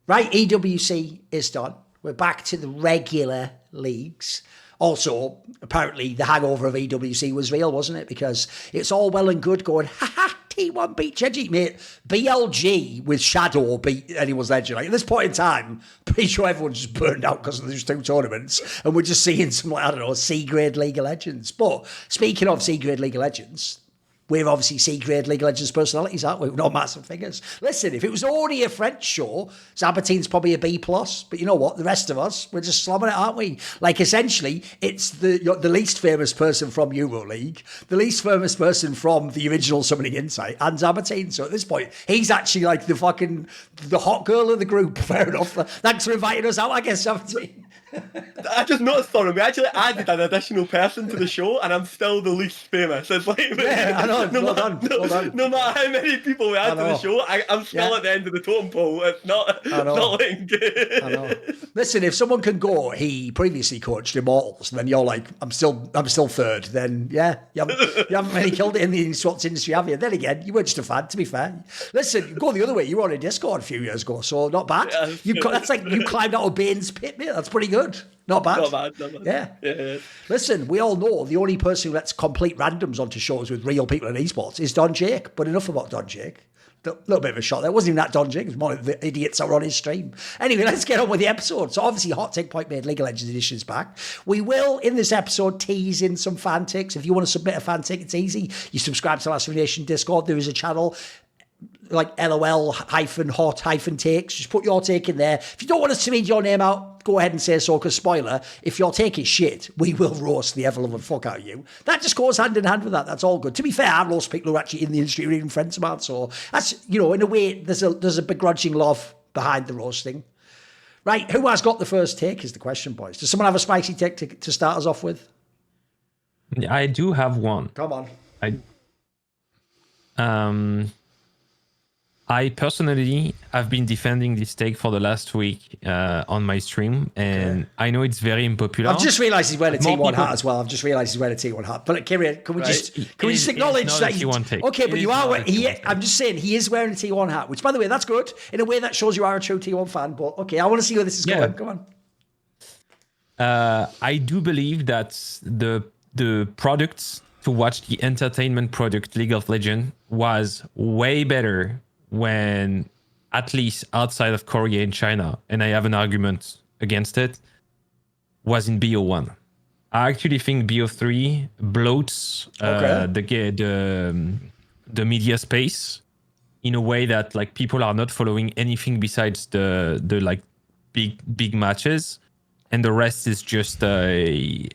Right, EWC is done. We're back to the regular leagues. Also, apparently the hangover of EWC was real, wasn't it? Because it's all well and good going, ha, T1 beat Genji, mate. BLG with Shadow beat anyone's legend. Like, at this point in time, pretty sure everyone's just burned out because of those two tournaments. And we're just seeing some, like, I don't know, C-grade League of Legends. But speaking of C-grade League of Legends, we're obviously C-grade League of Legends personalities, aren't we? We're not massive figures. Listen, if it was already a French show, Zaboutine's probably a B+. But you know what? The rest of us, we're just slobbing it, aren't we? Like, essentially, it's the least famous person from EuroLeague, the least famous person from the original Summoning Insight, and Zaboutine. So at this point, he's actually like the hot girl of the group. Fair enough. Thanks for inviting us out, I guess, Zaboutine. I just noticed, Thorin, we actually added an additional person to the show, and I'm still the least famous. It's like, yeah, I know. No matter how many people we add to the show, I'm still at the end of the totem pole. It's not looking good. I know. Listen, if someone can go, he previously coached Immortals, and then you're like, I'm still third. Then yeah, you haven't really killed it in the esports industry, have you? Then again, you were just a fan. To be fair, listen, go the other way. You were on a Discord a few years ago, so not bad. Yeah, that's like you climbed out of Bane's pit, mate. That's pretty good. Not bad. Not bad. Yeah. Listen, we all know the only person who lets complete randoms onto shows with real people in esports is Don Jake. But enough about Don Jake. A little bit of a shot there. It wasn't even that Don Jake. It was more of the idiots that were on his stream. Anyway, let's get on with the episode. So obviously, Hot Take Point made League of Legends Edition is back. We will, in this episode, tease in some fan takes. If you want to submit a fan take, it's easy. You subscribe to Last Nation Discord. There is a channel like LOL-hot-takes. Just put your take in there. If you don't want us to read your name out, go ahead and say so, because spoiler, if your take is shit, we will roast the ever-loving fuck out of you. That just goes hand in hand with that. That's all good. To be fair, I roast people who are actually in the industry or even friends of mine. So that's, in a way, there's a begrudging love behind the roasting. Right, who has got the first take is the question, boys. Does someone have a spicy take to start us off with? I do have one. Come on. I personally have been defending this take for the last week on my stream, and I know it's very unpopular. I've just realised he's wearing a T1 hat as well. But Keire, can we just acknowledge that okay, but you are. I'm just saying he is wearing a T1 hat, which, by the way, that's good in a way that shows you are a true T1 fan. But okay, I want to see where this is going. Come on. I do believe that the products to watch the entertainment product League of Legends was way better when, at least outside of Korea and China, and I have an argument against it, was in BO1. I actually think BO3 bloats the media space in a way that like people are not following anything besides the like big matches, and the rest is just a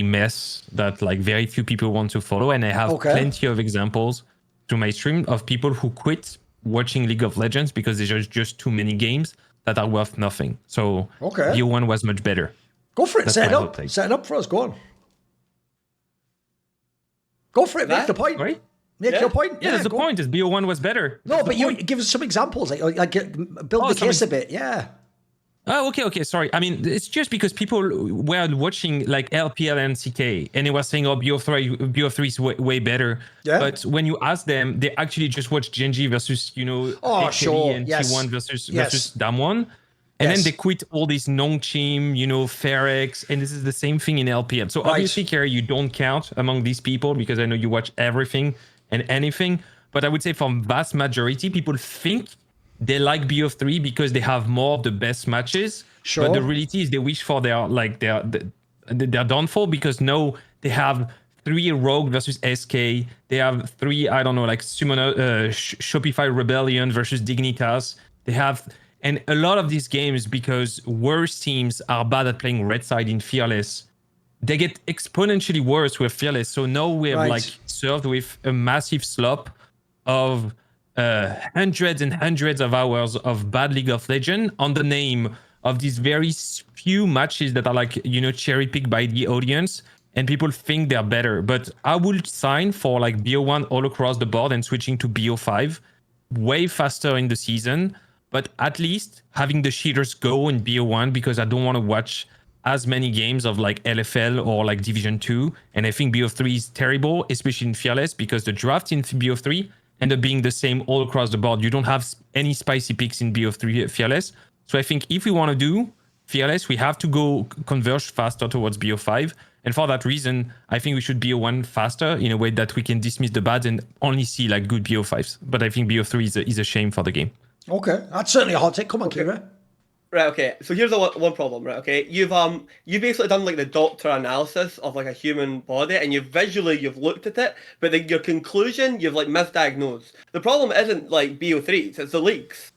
mess that like very few people want to follow. And I have plenty of examples to my stream of people who quit watching League of Legends because there's just too many games that are worth nothing. So BO1 was much better. Go for it. Set it up for us. Go on. Go for it. Make the point. Right? Make your point. Yeah, that's the point. Is BO1 was better. No, but you give us some examples. Like build the case a bit. Yeah. Oh, okay. Sorry. I mean, it's just because people were watching like LPL and CK, and they were saying, "Oh, BO3 is way better." Yeah. But when you ask them, they actually just watch Genji versus AKB and T1 versus Damwon, and then they quit all these Nongchim, Ferex, and this is the same thing in LPL. So obviously, Keire, you don't count among these people because I know you watch everything and anything. But I would say for vast majority, people think they like BO3 because they have more of the best matches. Sure. But the reality is they wish for their downfall because now they have 3 Rogue versus SK. They have 3, Summoner, Shopify Rebellion versus Dignitas. They have, and a lot of these games, because worse teams are bad at playing red side in Fearless, they get exponentially worse with Fearless. So now we're served with a massive slop of hundreds and hundreds of hours of bad League of Legends on the name of these very few matches that are cherry picked by the audience, and people think they're better. But I would sign for like BO1 all across the board and switching to BO5 way faster in the season, but at least having the cheaters go in BO1 because I don't want to watch as many games of like LFL or like Division 2. And I think BO3 is terrible, especially in Fearless, because the draft in BO3 end up being the same all across the board. You don't have any spicy picks in BO3 Fearless. So I think if we want to do Fearless, we have to go converge faster towards BO5. And for that reason, I think we should BO1 faster in a way that we can dismiss the bad and only see like good BO5s. But I think BO3 is a shame for the game. Okay, that's certainly a hot take. Come on, Keire. Right, okay. So here's the one problem, right? Okay, you've basically done like the doctor analysis of like a human body, and you've looked at it, but your conclusion you've like misdiagnosed. The problem isn't like BO3s, it's the leagues.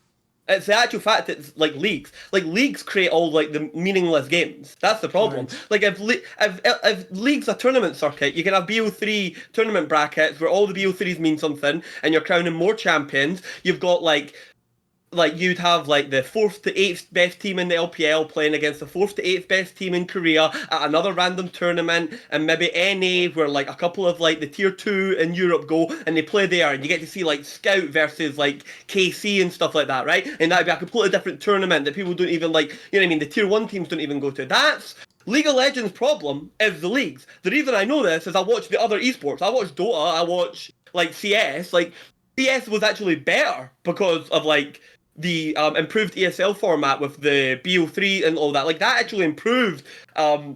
It's the actual fact that it's like leagues. Like leagues create all like the meaningless games. That's the problem. Right. Like if leagues a tournament circuit, you can have BO3 tournament brackets where all the BO3s mean something, and you're crowning more champions. You've got like you'd have like the 4th to 8th best team in the LPL playing against the 4th to 8th best team in Korea at another random tournament, and maybe NA where like a couple of like the tier 2 in Europe go and they play there, and you get to see like Scout versus like KC and stuff like that, right? And that'd be a completely different tournament that people don't even like, you know what I mean? The tier 1 teams don't even go to. That's League of Legends' problem is the leagues. The reason I know this is I watch the other esports. I watch Dota, I watch like CS. Like CS was actually better because of like the improved ESL format with the BO3 and all that. Like that actually improved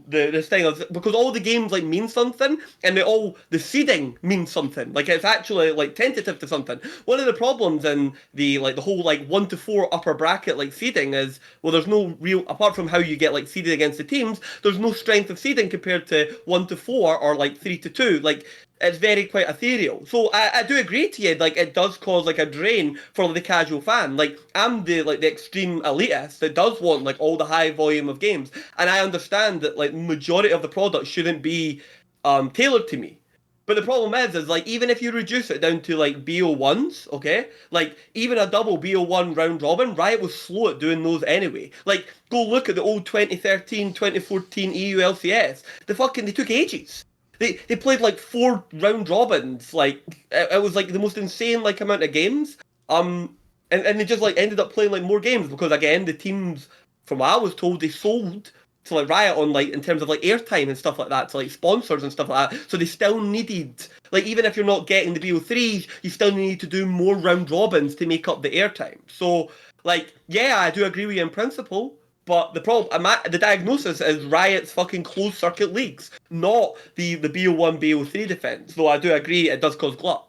this thing because all the games like mean something, and the seeding means something. Like it's actually like tentative to something. One of the problems in the whole like 1 to 4 upper bracket like seeding is, well, there's no real, apart from how you get like seeded against the teams, there's no strength of seeding compared to 1 to 4 or like 3 to 2. Like it's very quite ethereal. So I do agree to you, like it does cause like a drain for the casual fan. Like I'm the extreme elitist that does want like all the high volume of games, and I understand that like majority of the product shouldn't be tailored to me. But the problem is like even if you reduce it down to like BO1s, okay, like even a double BO1 round robin, Riot was slow at doing those anyway. Like go look at the old 2013, 2014 EU LCS. They took ages. They played like 4 round robins. Like it was like the most insane like amount of games. And they just like ended up playing like more games because again the teams, from what I was told, they sold to like Riot on like in terms of like airtime and stuff like that to like sponsors and stuff like that. So they still needed, like, even if you're not getting the BO3s, you still need to do more round robins to make up the airtime. So like, yeah, I do agree with you in principle. But the diagnosis is Riot's fucking closed circuit leagues, not the BO1, BO3 defense. Though I do agree it does cause glut.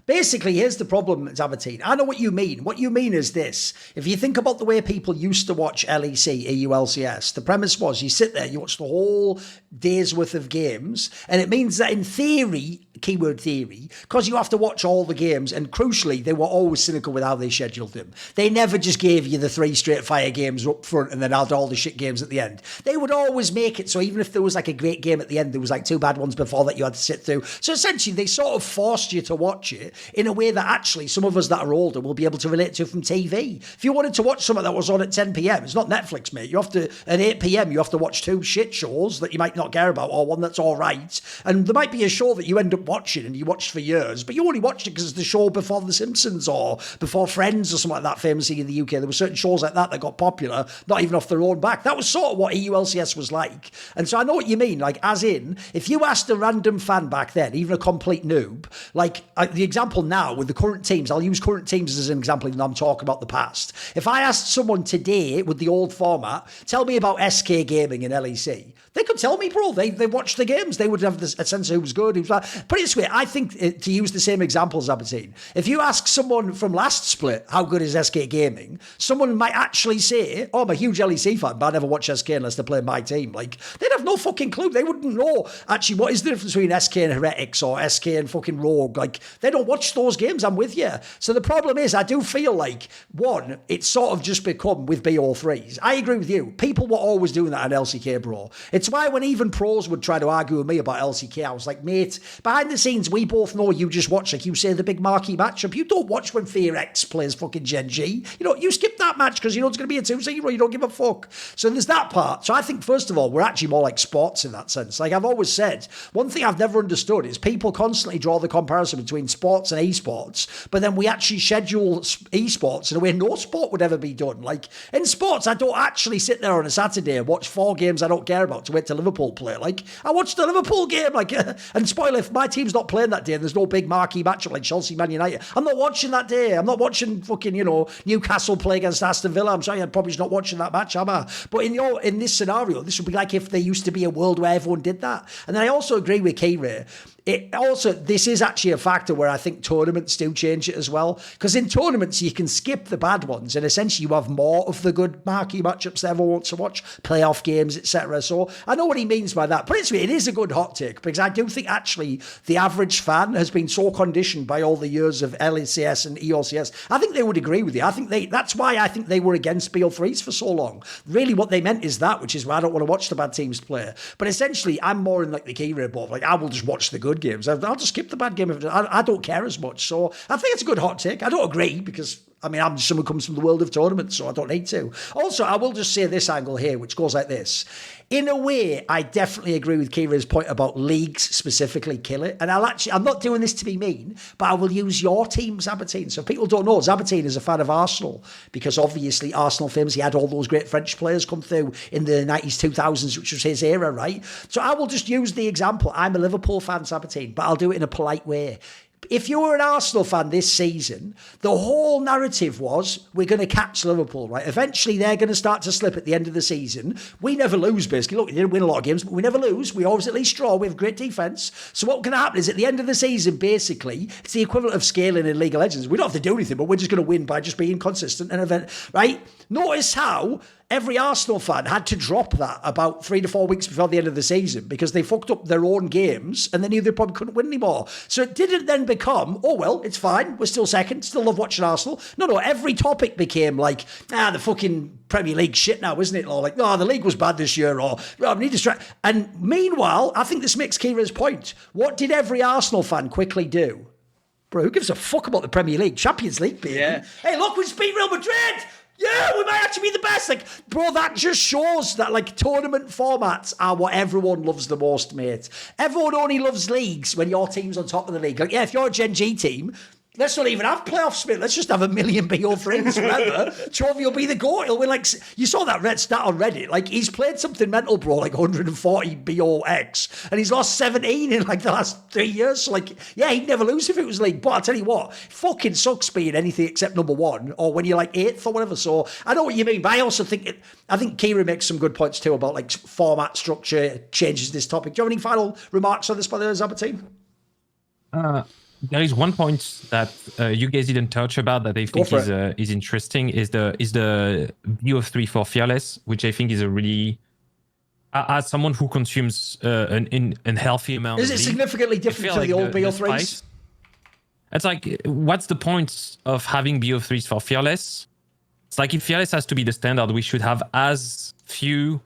Basically, here's the problem, Zaboutine. I know what you mean. What you mean is this. If you think about the way people used to watch LEC, EU LCS, the premise was you sit there, you watch the whole day's worth of games, and it means that in theory, keyword theory, because you have to watch all the games, and crucially, they were always cynical with how they scheduled them. They never just gave you the 3 straight fire games up front and then had all the shit games at the end. They would always make it so even if there was like a great game at the end, there was like 2 bad ones before that you had to sit through. So essentially, they sort of forced you to watch it in a way that actually some of us that are older will be able to relate to from TV. If you wanted to watch something that was on at 10 p.m, it's not Netflix, mate. You have to, at 8 p.m, you have to watch 2 shit shows that you might not care about, or one that's all right. And there might be a show that you end up watching and you watched for years, but you only watched it because it's the show before The Simpsons or before Friends or something like that, famously in the UK. There were certain shows like that got popular, not even off their own back. That was sort of what EU LCS was like. And so I know what you mean, like, as in, if you asked a random fan back then, even a complete noob, like the example now with the current teams, I'll use current teams as an example even though I'm talking about the past. If I asked someone today with the old format, tell me about SK Gaming in LEC, they could tell me, bro. They watched the games. They would have a sense of who was good, who was bad. Put it this way, I think, to use the same example, Zaboutine, if you ask someone from last split, how good is SK Gaming, someone might actually say, oh, I'm a huge LEC fan, but I never watch SK unless they play my team. Like, they'd have no fucking clue. They wouldn't know, actually, what is the difference between SK and Heretics or SK and fucking Rogue. Like, they don't watch those games. I'm with you. So the problem is, I do feel like, one, it's sort of just become with BO3s. I agree with you. People were always doing that on LCK, bro. It's why when even pros would try to argue with me about LCK, I was like, mate, behind the scenes, we both know you just watch, like you say, the big marquee matchup. You don't watch when Fear X plays fucking Gen G. You know, you skip that match because you know it's going to be a 2-0. You don't give a fuck. So there's that part. So I think, first of all, we're actually more like sports in that sense. Like I've always said, one thing I've never understood is people constantly draw the comparison between sports and esports, but then we actually schedule esports in a way no sport would ever be done. Like in sports, I don't actually sit there on a Saturday and watch 4 games I don't care about to wait till Liverpool play. Like I watched the Liverpool game, like, and spoiler, if my team team's not playing that day and there's no big marquee matchup like Chelsea, Man United, I'm not watching that day. I'm not watching fucking, Newcastle play against Aston Villa. I'm sorry, I'm probably not watching that match, am I? But in this scenario, this would be like if there used to be a world where everyone did that. And then I also agree with Keire. This is actually a factor where I think tournaments do change it as well. Because in tournaments, you can skip the bad ones and essentially you have more of the good marquee matchups that everyone wants to watch, playoff games, etc. So I know what he means by that. But it is a good hot take because I do think actually the average fan has been so conditioned by all the years of LCS and EOCS. I think they would agree with you. I think that's why I think they were against BO3s for so long. Really what they meant is that, which is why I don't want to watch the bad teams play. But essentially, I'm more in like the Keire boat. Like I will just watch the good games. I'll just skip the bad game. I don't care as much. So I think it's a good hot take. I don't agree because, I'm just someone who comes from the world of tournaments, so I don't need to. Also, I will just say this angle here, which goes like this. In a way, I definitely agree with Keire's point about leagues specifically kill it. And I'm not doing this to be mean, but I will use your team, Zaboutine. So if people don't know, Zaboutine is a fan of Arsenal because obviously Arsenal famously had all those great French players come through in the 90s, 2000s, which was his era, right? So I will just use the example. I'm a Liverpool fan, Zaboutine, but I'll do it in a polite way. If you were an Arsenal fan this season, the whole narrative was we're going to catch Liverpool, right? Eventually, they're going to start to slip at the end of the season. We never lose, basically. Look, we didn't win a lot of games, but we never lose. We always at least draw. We have great defence. So what's going to happen is at the end of the season, basically, it's the equivalent of scaling in League of Legends. We don't have to do anything, but we're just going to win by just being consistent and event, right? Notice how every Arsenal fan had to drop that about 3 to 4 weeks before the end of the season because they fucked up their own games and they knew they probably couldn't win anymore. So it didn't then become, oh, well, it's fine. We're still second. Still love watching Arsenal. No. Every topic became like, the fucking Premier League shit now, isn't it? Or like, the league was bad this year. Or, I need to try. And meanwhile, I think this makes Keire's point. What did every Arsenal fan quickly do? Bro, who gives a fuck about the Premier League? Champions League, baby. Yeah. Hey, look, we just beat Real Madrid. Yeah, we might actually be the best. Like, bro, that just shows that, like, tournament formats are what everyone loves the most, mate. Everyone only loves leagues when your team's on top of the league. Like, yeah, if you're a Gen G team, let's not even have playoffs, mate. Let's just have 1 million BO3s forever. Chovy will be the GOAT. He'll win, like, you saw that red stat on Reddit. Like, he's played something mental, bro, like 140 BOX, and he's lost 17 in, like, the last 3 years. So, like, yeah, he'd never lose if it was league. But I'll tell you what, fucking sucks being anything except number one, or when you're, like, 8th or whatever. So, I know what you mean, but I also think, I think Keire makes some good points, too, about, like, format structure, changes this topic. Do you have any final remarks on this, by the way, Zaboutine? There is one point that you guys didn't touch about that I think is interesting is the BO3 for Fearless, which I think is a really, as someone who consumes an healthy amount. Is it significantly different to the old BO3s? It's like, what's the point of having BO3s for Fearless? It's like if Fearless has to be the standard, we should have as few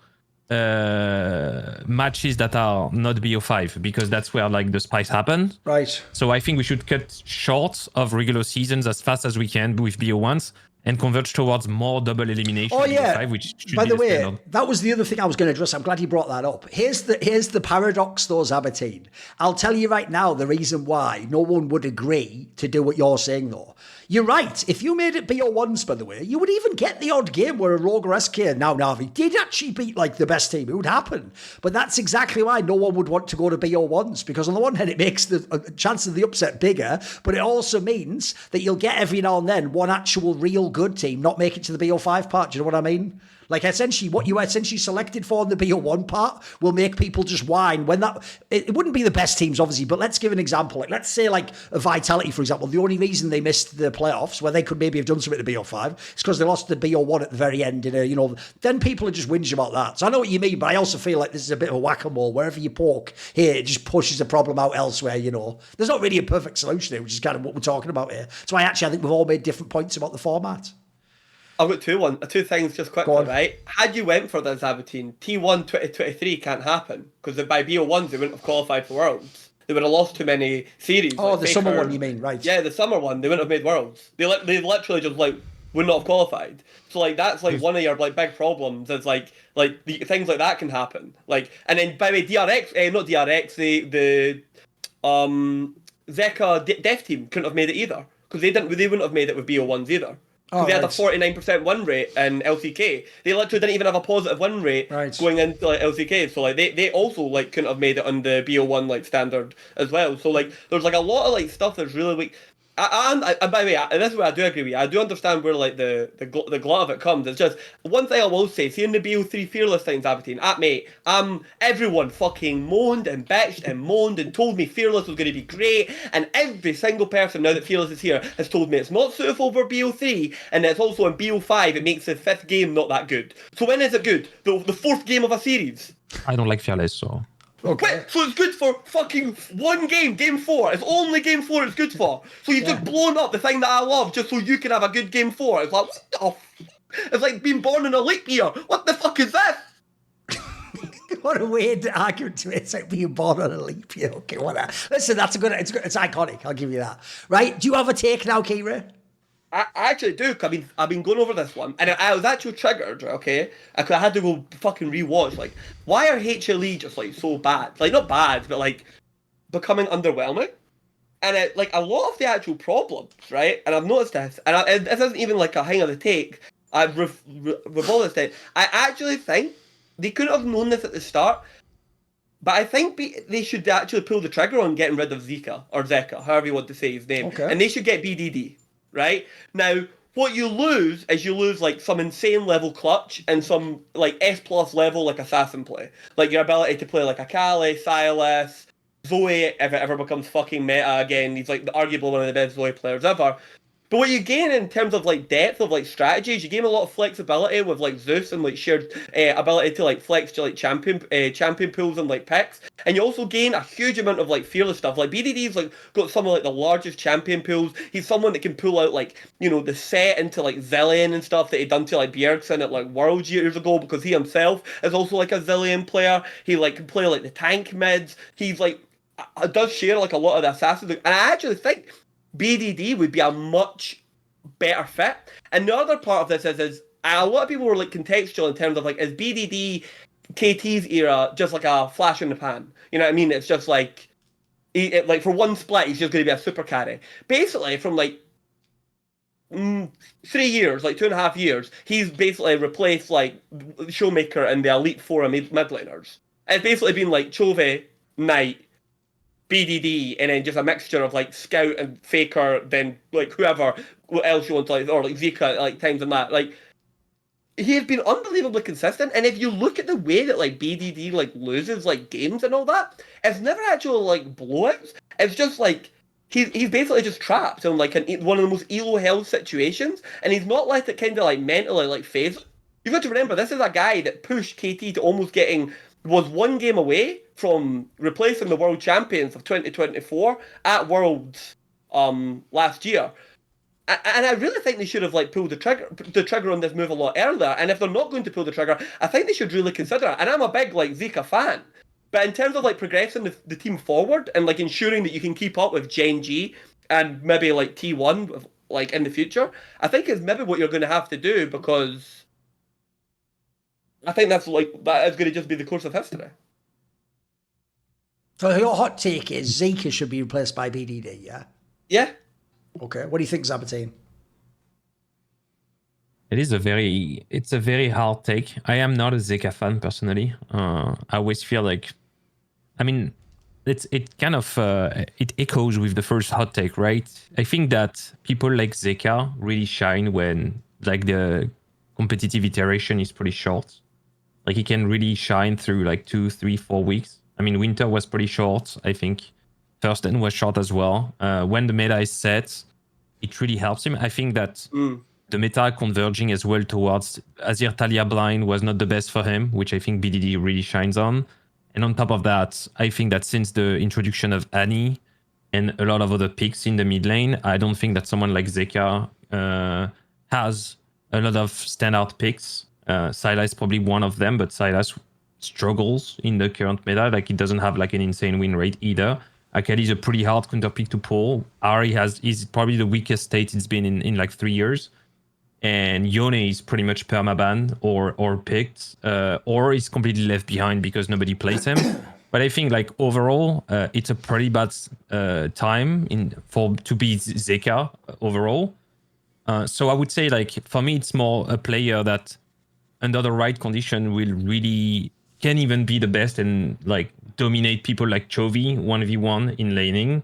matches that are not BO5 because that's where like the spikes happen. Right. So I think we should cut short of regular seasons as fast as we can with BO1s and converge towards more double elimination. Oh yeah. BO5, which should By be the way, standard. That was the other thing I was going to address. I'm glad you brought that up. Here's the paradox, though, Zaboutine. I'll tell you right now the reason why no one would agree to do what you're saying, though. You're right. If you made it BO1s, by the way, you would even get the odd game where a Rogue or SK, now Navi, did actually beat like the best team. It would happen. But that's exactly why no one would want to go to BO1s, because on the one hand, it makes the chance of the upset bigger, but it also means that you'll get every now and then one actual real good team not make it to the BO5 part. Do you know what I mean? Like, essentially, what you essentially selected for in the BO1 part will make people just whine when that... It wouldn't be the best teams, obviously, but let's give an example. Like, let's say, like, a Vitality, for example, the only reason they missed the playoffs, where they could maybe have done something to BO5, is because they lost the BO1 at the very end in a, then people are just whinging about that. So I know what you mean, but I also feel like this is a bit of a whack-a-mole. Wherever you poke here, it just pushes the problem out elsewhere, There's not really a perfect solution here, which is kind of what we're talking about here. So I think we've all made different points about the format. I've got two things just quickly, right? Had you went for the Zaboutine, T1 2023 can't happen, because by BO1s they wouldn't have qualified for Worlds. They would have lost too many series. Oh, like the summer one, you mean, right? Yeah, the summer one, they wouldn't have made Worlds. They literally just, like, would not have qualified. So, like, that's, like, one of your, like, big problems is, like the things like that can happen. Like, and then, by the way, not DRX, the Zeka dev team couldn't have made it either, because they wouldn't have made it with BO1s either. Oh, They had a right. 49% win rate in LCK. They literally didn't even have a positive win rate Right. going into like LCK. So like they also like couldn't have made it on the BO1 like standard as well. So like there's like a lot of like stuff that's really weak. And by the way, this is where I do agree with you. I do understand where like the glut of it comes. It's just one thing I will say. See in the BO3 Fearless thing, Zaboutine, mate, everyone fucking moaned and bitched and moaned and told me Fearless was going to be great. And every single person now that Fearless is here has told me it's not suitable for BO3 and it's also in BO5 it makes the 5th game not that good. So when is it good? The 4th game of a series? I don't like Fearless, so... Okay. Wait, so it's good for fucking one game, game 4. It's only game 4 it's good for. So you've just blown up the thing that I love just so you can have a good game 4. It's like, what the It's like being born in a leap year. What the fuck is this? What a weird argument to it. It's like being born on a leap year. Okay, whatever. Listen, that's a good. It's iconic. I'll give you that. Right? Do you have a take now, Keire? I actually do. I've been going over this one, and I was actually triggered. Okay, I had to go fucking rewatch. Like, why are HLE just like so bad? Like, not bad, but like becoming underwhelming. And like a lot of the actual problems, right? And I've noticed this, and this isn't even like a hang of the take. I've revolved it. I actually think they couldn't have known this at the start, but I think they should actually pull the trigger on getting rid of Zeka, or Zeka, however you want to say his name. Okay. And they should get BDD, right? Now, what you lose is you lose like some insane level clutch and some like S+ level like assassin play. Like your ability to play like Akali, Sylas, Zoe, if it ever becomes fucking meta again. He's like arguably one of the best Zoe players ever. But what you gain in terms of like depth of like strategies, you gain a lot of flexibility with like Zeus and like shared ability to like flex to like champion pools and like picks, and you also gain a huge amount of like fearless stuff. Like BDD's like got some of like the largest champion pools. He's someone that can pull out like the set into like Zillion and stuff that he done to like Bjergsen at like Worlds years ago because he himself is also like a Zillion player. He like can play like the tank mids. He's like does share like a lot of the assassins, and I actually think BDD would be a much better fit. And the other part of this is a lot of people were like contextual in terms of like, is BDD KT's era just like a flash in the pan? You know what I mean? It's just like, like for one split, he's just going to be a super carry. Basically, from like 3 years, like 2.5 years, he's basically replaced like Showmaker and the Elite Four mid laners. It's basically been like Chove, Knight, BDD, and then just a mixture of like Scout and Faker, then like whoever else you want to like, or like Zeka, like times and that. Like he has been unbelievably consistent, and if you look at the way that like BDD like loses like games and all that, it's never actually like blowouts. It's just like he's basically just trapped in like one of the most elo hell situations, and he's not let it kind of like mentally like phase. You've got to remember, this is a guy that pushed KT to almost was 1 game away from replacing the world champions of 2024 at Worlds last year. And I really think they should have like pulled the trigger on this move a lot earlier. And if they're not going to pull the trigger, I think they should really consider it. And I'm a big like Zeka fan. But in terms of like progressing the team forward and like ensuring that you can keep up with Gen G and maybe like T1 like in the future, I think is maybe what you're going to have to do, because I think that is going to just be the course of history. So your hot take is Zeka should be replaced by BDD, yeah? Yeah. Okay. What do you think, Zaboutine? It's a very hard take. I am not a Zeka fan personally. I always feel like, I mean, it kind of it echoes with the first hot take, right? I think that people like Zeka really shine when like the competitive iteration is pretty short. Like he can really shine through like 2, 3, 4 weeks. I mean, winter was pretty short. I think first end was short as well. When the meta is set, it really helps him. I think that the meta converging as well towards Azir Talia blind was not the best for him, which I think BDD really shines on. And on top of that, I think that since the introduction of Annie and a lot of other picks in the mid lane, I don't think that someone like Zeka has a lot of standout picks. Sylas is probably one of them, but Sylas struggles in the current meta. Like it doesn't have like an insane win rate either. Akali is a pretty hard counter pick to pull. Ahri is probably the weakest state it's been in like 3 years. And Yone is pretty much permaban or picked, or is completely left behind because nobody plays him. But I think like overall, it's a pretty bad time to beat Zeka overall. So I would say, like, for me, it's more a player that under the right condition will really can even be the best and like dominate people like Chovy 1v1 in laning.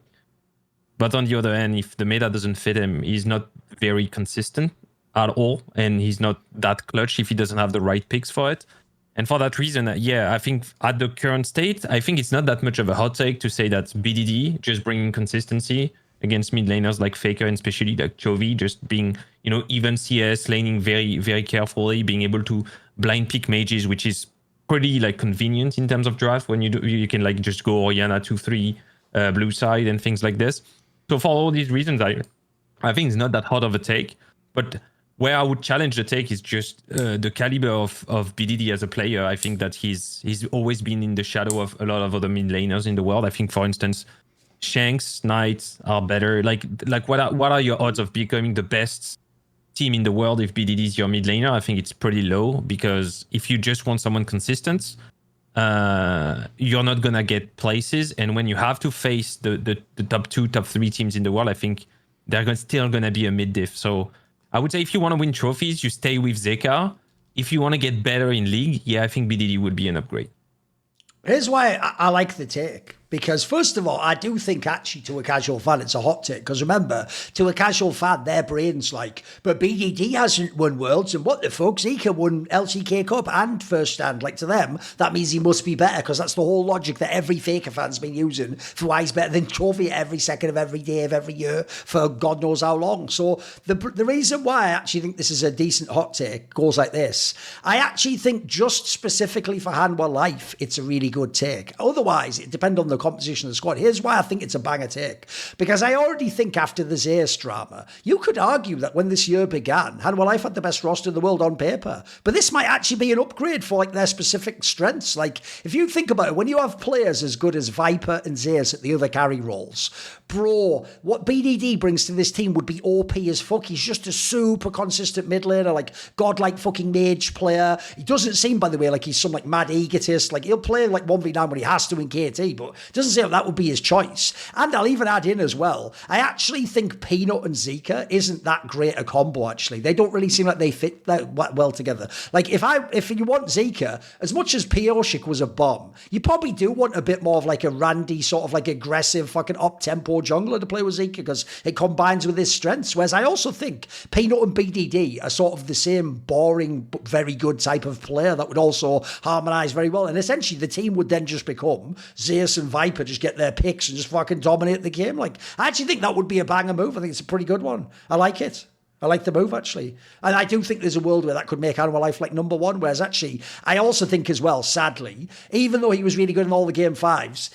But on the other hand, if the meta doesn't fit him, he's not very consistent at all, and he's not that clutch if he doesn't have the right picks for it. And for that reason, yeah, I think at the current state, I think it's not that much of a hot take to say that BDD just bringing consistency against mid laners like Faker and especially like Chovy, just being, you know, even CS, laning very, very carefully, being able to blind pick mages, which is pretty like convenient in terms of draft when you can like just go Orianna 2-3 blue side and things like this. So for all these reasons, I think it's not that hot of a take, but where I would challenge the take is just the caliber of BDD as a player. I think that he's always been in the shadow of a lot of other mid laners in the world. I think, for instance, Shanks, Knights are better. Like what are your odds of becoming the best team in the world if BDD is your mid laner? I think it's pretty low, because if you just want someone consistent, you're not gonna get places. And when you have to face the top 2, top 3 teams in the world, I think they're still gonna be a mid diff. So I would say if you want to win trophies, you stay with Zeka. If you want to get better in League, yeah, I think BDD would be an upgrade. Here's why I like the take. Because first of all, I do think actually to a casual fan, it's a hot take. Because remember, to a casual fan, their brain's like, but BDD hasn't won Worlds, and what the fuck? Zeka won LCK Cup and First Stand. Like, to them, that means he must be better, because that's the whole logic that every Faker fan's been using for why he's better than Trophy every second of every day of every year for God knows how long. So the reason why I actually think this is a decent hot take goes like this. I actually think just specifically for Hanwha Life, it's a really good take. Otherwise, it depends on the composition of the squad. Here's why I think it's a banger take. Because I already think after the Zeus drama, you could argue that when this year began, Hanwha Life had the best roster in the world on paper. But this might actually be an upgrade for like their specific strengths. Like, if you think about it, when you have players as good as Viper and Zeus at the other carry roles, bro, what BDD brings to this team would be OP as fuck. He's just a super consistent mid laner, like godlike fucking mage player. He doesn't seem, by the way, like he's some like mad egotist. Like, he'll play like 1v9 when he has to in KT, but it doesn't seem like that would be his choice. And I'll even add in as well, I actually think Peanut and Zeka isn't that great a combo, actually. They don't really seem like they fit that well together. Like, if you want Zeka, as much as Pioshik was a bomb, you probably do want a bit more of like a Randy sort of like aggressive fucking up-tempo jungler to play with Zeka, because it combines with his strengths. Whereas I also think Peanut and BDD are sort of the same boring but very good type of player that would also harmonise very well. And essentially the team would then just become Zeus and Viper just get their picks and just fucking dominate the game. Like, I actually think that would be a banger move. I think it's a pretty good one. I like it. I like the move, actually. And I do think there's a world where that could make Hanwha Life like number one. Whereas actually, I also think as well, sadly, even though he was really good in all the game 5s,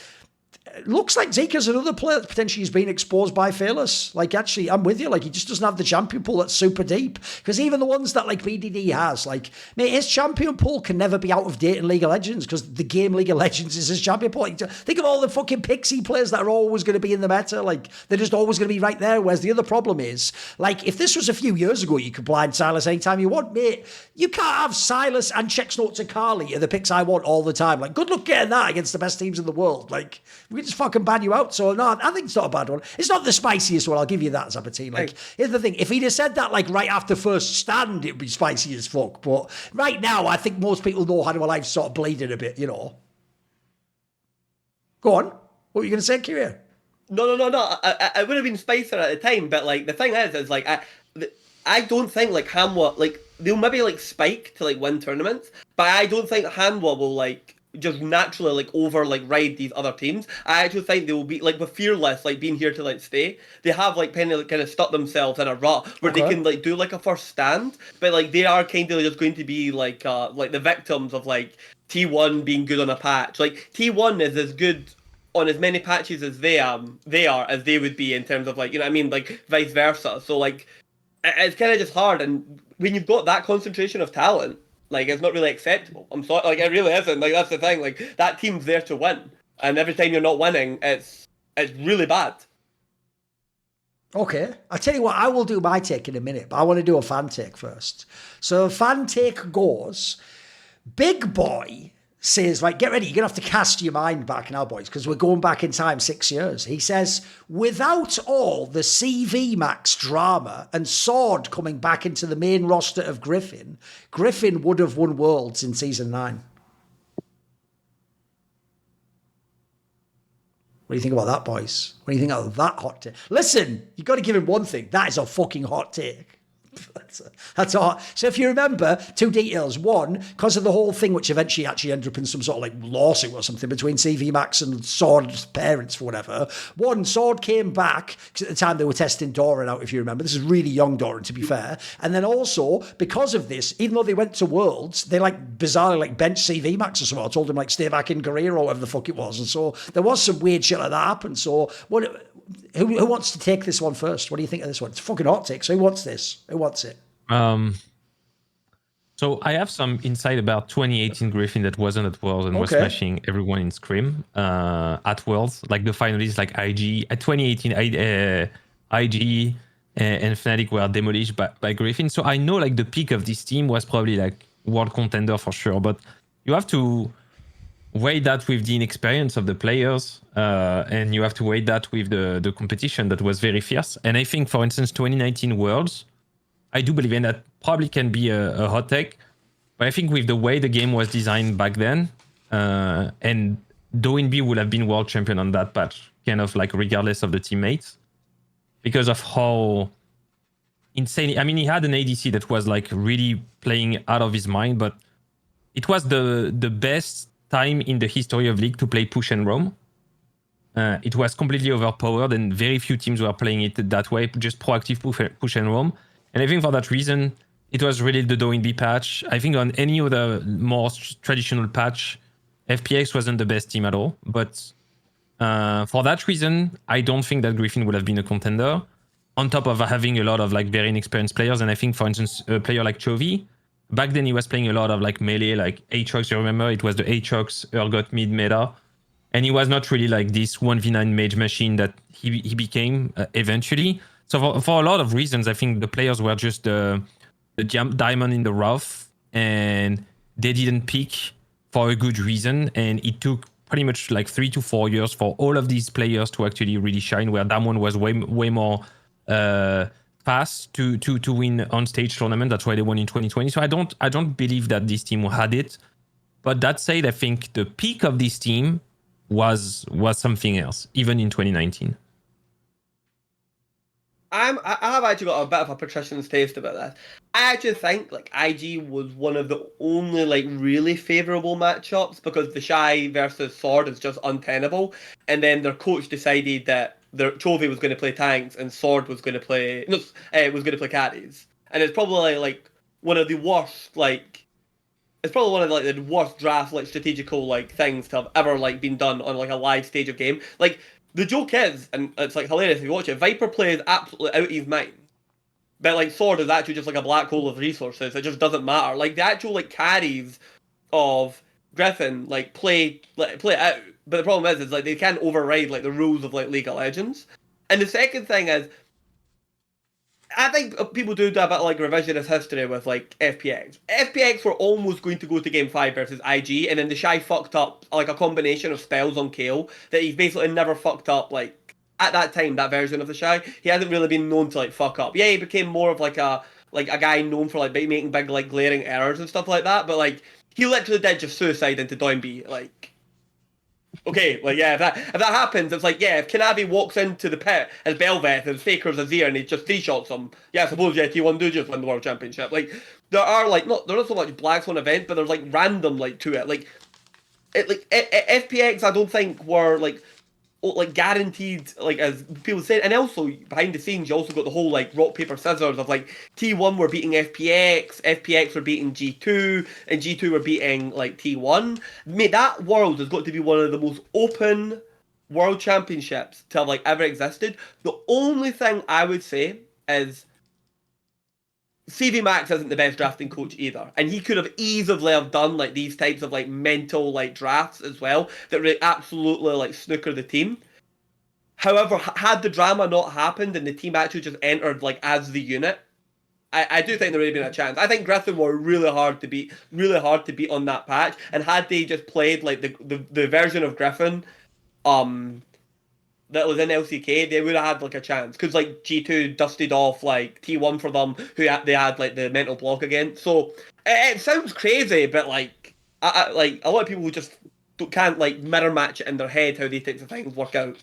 looks like Zeka's another player that potentially is being exposed by Fearless. Like, actually, I'm with you. Like, he just doesn't have the champion pool that's super deep. Because even the ones that, like, BDD has, like, mate, his champion pool can never be out of date in League of Legends, because the game League of Legends is his champion pool. Like, think of all the fucking pixie players that are always going to be in the meta. Like, they're just always going to be right there. Whereas the other problem is, like, if this was a few years ago, you could blind Silas anytime you want, mate. You can't have Silas and Checksnote to Carly are the picks I want all the time. Like, good luck getting that against the best teams in the world. Like, we just fucking ban you out. So no, I think it's not a bad one. It's not the spiciest one, I'll give you that, Zaboutine. Like, here's the thing, if he'd have said that like right after First Stand, it'd be spicy as fuck. But right now, I think most people know Hanwha Life's sort of bleeding a bit, you know. Go on. What were you going to say, Keire? No. I would have been spicier at the time, but like the thing is like I don't think like Hanwha, like they'll maybe like spike to like win tournaments, but I don't think Hanwha will like just naturally like over like ride these other teams. I actually think they will be like with Fearless like being here to like stay. They have like kind of stuck themselves in a rut where they can like do like a First Stand, but like they are kind of just going to be like the victims of like T1 being good on a patch. Like T1 is as good on as many patches as they are as they would be in terms of like, you know what I mean, like vice versa. So like it's kind of just hard, and when you've got that concentration of talent, like, it's not really acceptable. I'm sorry, like, it really isn't. Like, that's the thing. Like, that team's there to win. And every time you're not winning, it's really bad. Okay. I'll tell you what, I will do my take in a minute, but I want to do a fan take first. So, fan take goes, Big Boy says, right, get ready, you're going to have to cast your mind back now, boys, because we're going back in time 6 years. He says, without all the cvMax drama and Sword coming back into the main roster of Griffin, Griffin would have won Worlds in Season 9. What do you think about that, boys? What do you think of that hot take? Listen, you've got to give him one thing. That is a fucking hot take. That's all. So if you remember, 2 details. One, because of the whole thing, which eventually actually ended up in some sort of like lawsuit or something between cvMax and Sword's parents for whatever. One, Sword came back, because at the time they were testing Thorin out, if you remember. This is really young Thorin, to be fair. And then also, because of this, even though they went to Worlds, they like bizarrely like benched cvMax or something. I told him like stay back in Keire or whatever the fuck it was. And so there was some weird shit like that happened. So who wants to take this one first? What do you think of this one? It's a fucking hot take. So who wants this? Who wants it? So I have some insight about 2018 Griffin that wasn't at Worlds and was smashing everyone in Scrim at Worlds. Like the finalists, like IG at 2018, IG and Fnatic were demolished by Griffin. So I know like the peak of this team was probably like world contender for sure. But you have to weigh that with the inexperience of the players, and you have to weigh that with the competition that was very fierce. And I think, for instance, 2019 Worlds, I do believe in that probably can be a hot take, but I think with the way the game was designed back then, and Doinby would have been world champion on that patch, kind of like regardless of the teammates, because of how insane. I mean, he had an ADC that was like really playing out of his mind, but it was the best time in the history of League to play push and roam. It was completely overpowered, and very few teams were playing it that way, just proactive push and roam. And I think for that reason, it was really the Doinby patch. I think on any other more traditional patch, FPX wasn't the best team at all. But for that reason, I don't think that Griffin would have been a contender. On top of having a lot of like very inexperienced players, and I think, for instance, a player like Chovy, back then he was playing a lot of like melee, like Aatrox. You remember it was the Aatrox Urgot mid meta, and he was not really like this 1v9 mage machine that he became eventually. So for a lot of reasons, I think the players were just the diamond in the rough, and they didn't peak for a good reason. And it took pretty much like 3 to 4 years for all of these players to actually really shine, where Damwon was way more fast to win on stage tournament. That's why they won in 2020. So I don't believe that this team had it. But that said, I think the peak of this team was something else, even in 2019. I have actually got a bit of a patrician's taste about this. I actually think like IG was one of the only like really favourable matchups, because the Shy versus Sword is just untenable, and then their coach decided that their Chovy was going to play tanks and Sword was going to play carries, and it's probably like one of the worst like. It's probably one of like the worst draft like strategical like things to have ever like been done on like a live stage of game. Like the joke is, and it's like hilarious if you watch it, Viper plays absolutely out of his mind. But like Sword is actually just like a black hole of resources. It just doesn't matter. Like the actual like carries of Griffin like play it out. But the problem is like they can't override like the rules of like League of Legends. And the second thing is, I think people do a bit of like revisionist history with like FPX. FPX were almost going to go to Game 5 versus IG, and then the Shy fucked up like a combination of spells on Kayle that he's basically never fucked up. Like at that time, that version of the Shy, he hasn't really been known to like fuck up. Yeah, he became more of like a guy known for like making big like glaring errors and stuff like that. But like he literally did just suicide into Doinby. Like okay, like yeah, if that happens, it's like yeah, if Kanavi walks into the pit as Belveth and Faker's Azir and he just 3-shots him, yeah, I suppose yeah, T1 do just win the world championship. Like there are like there not so much black swan events, but there's like random like to it. Like FPX, I don't think were like guaranteed, like as people say, and also behind the scenes you also got the whole like rock paper scissors of like T1 were beating FPX were beating G2, and G2 were beating like T1. Mate, that world has got to be one of the most open world championships to have like ever existed. The only thing I would say is cvMax isn't the best drafting coach either, and he could have easily have done like these types of like mental like drafts as well that really absolutely like snooker the team. However, had the drama not happened and the team actually just entered like as the unit, I do think there would have been a chance. I think Griffin were really hard to beat on that patch. And had they just played like the version of Griffin, that was in LCK, they would have had like a chance. Because like G2 dusted off like T1 for them, they had like the mental block again. So it sounds crazy, but like like a lot of people just can't like mirror match it in their head how they think the things work out.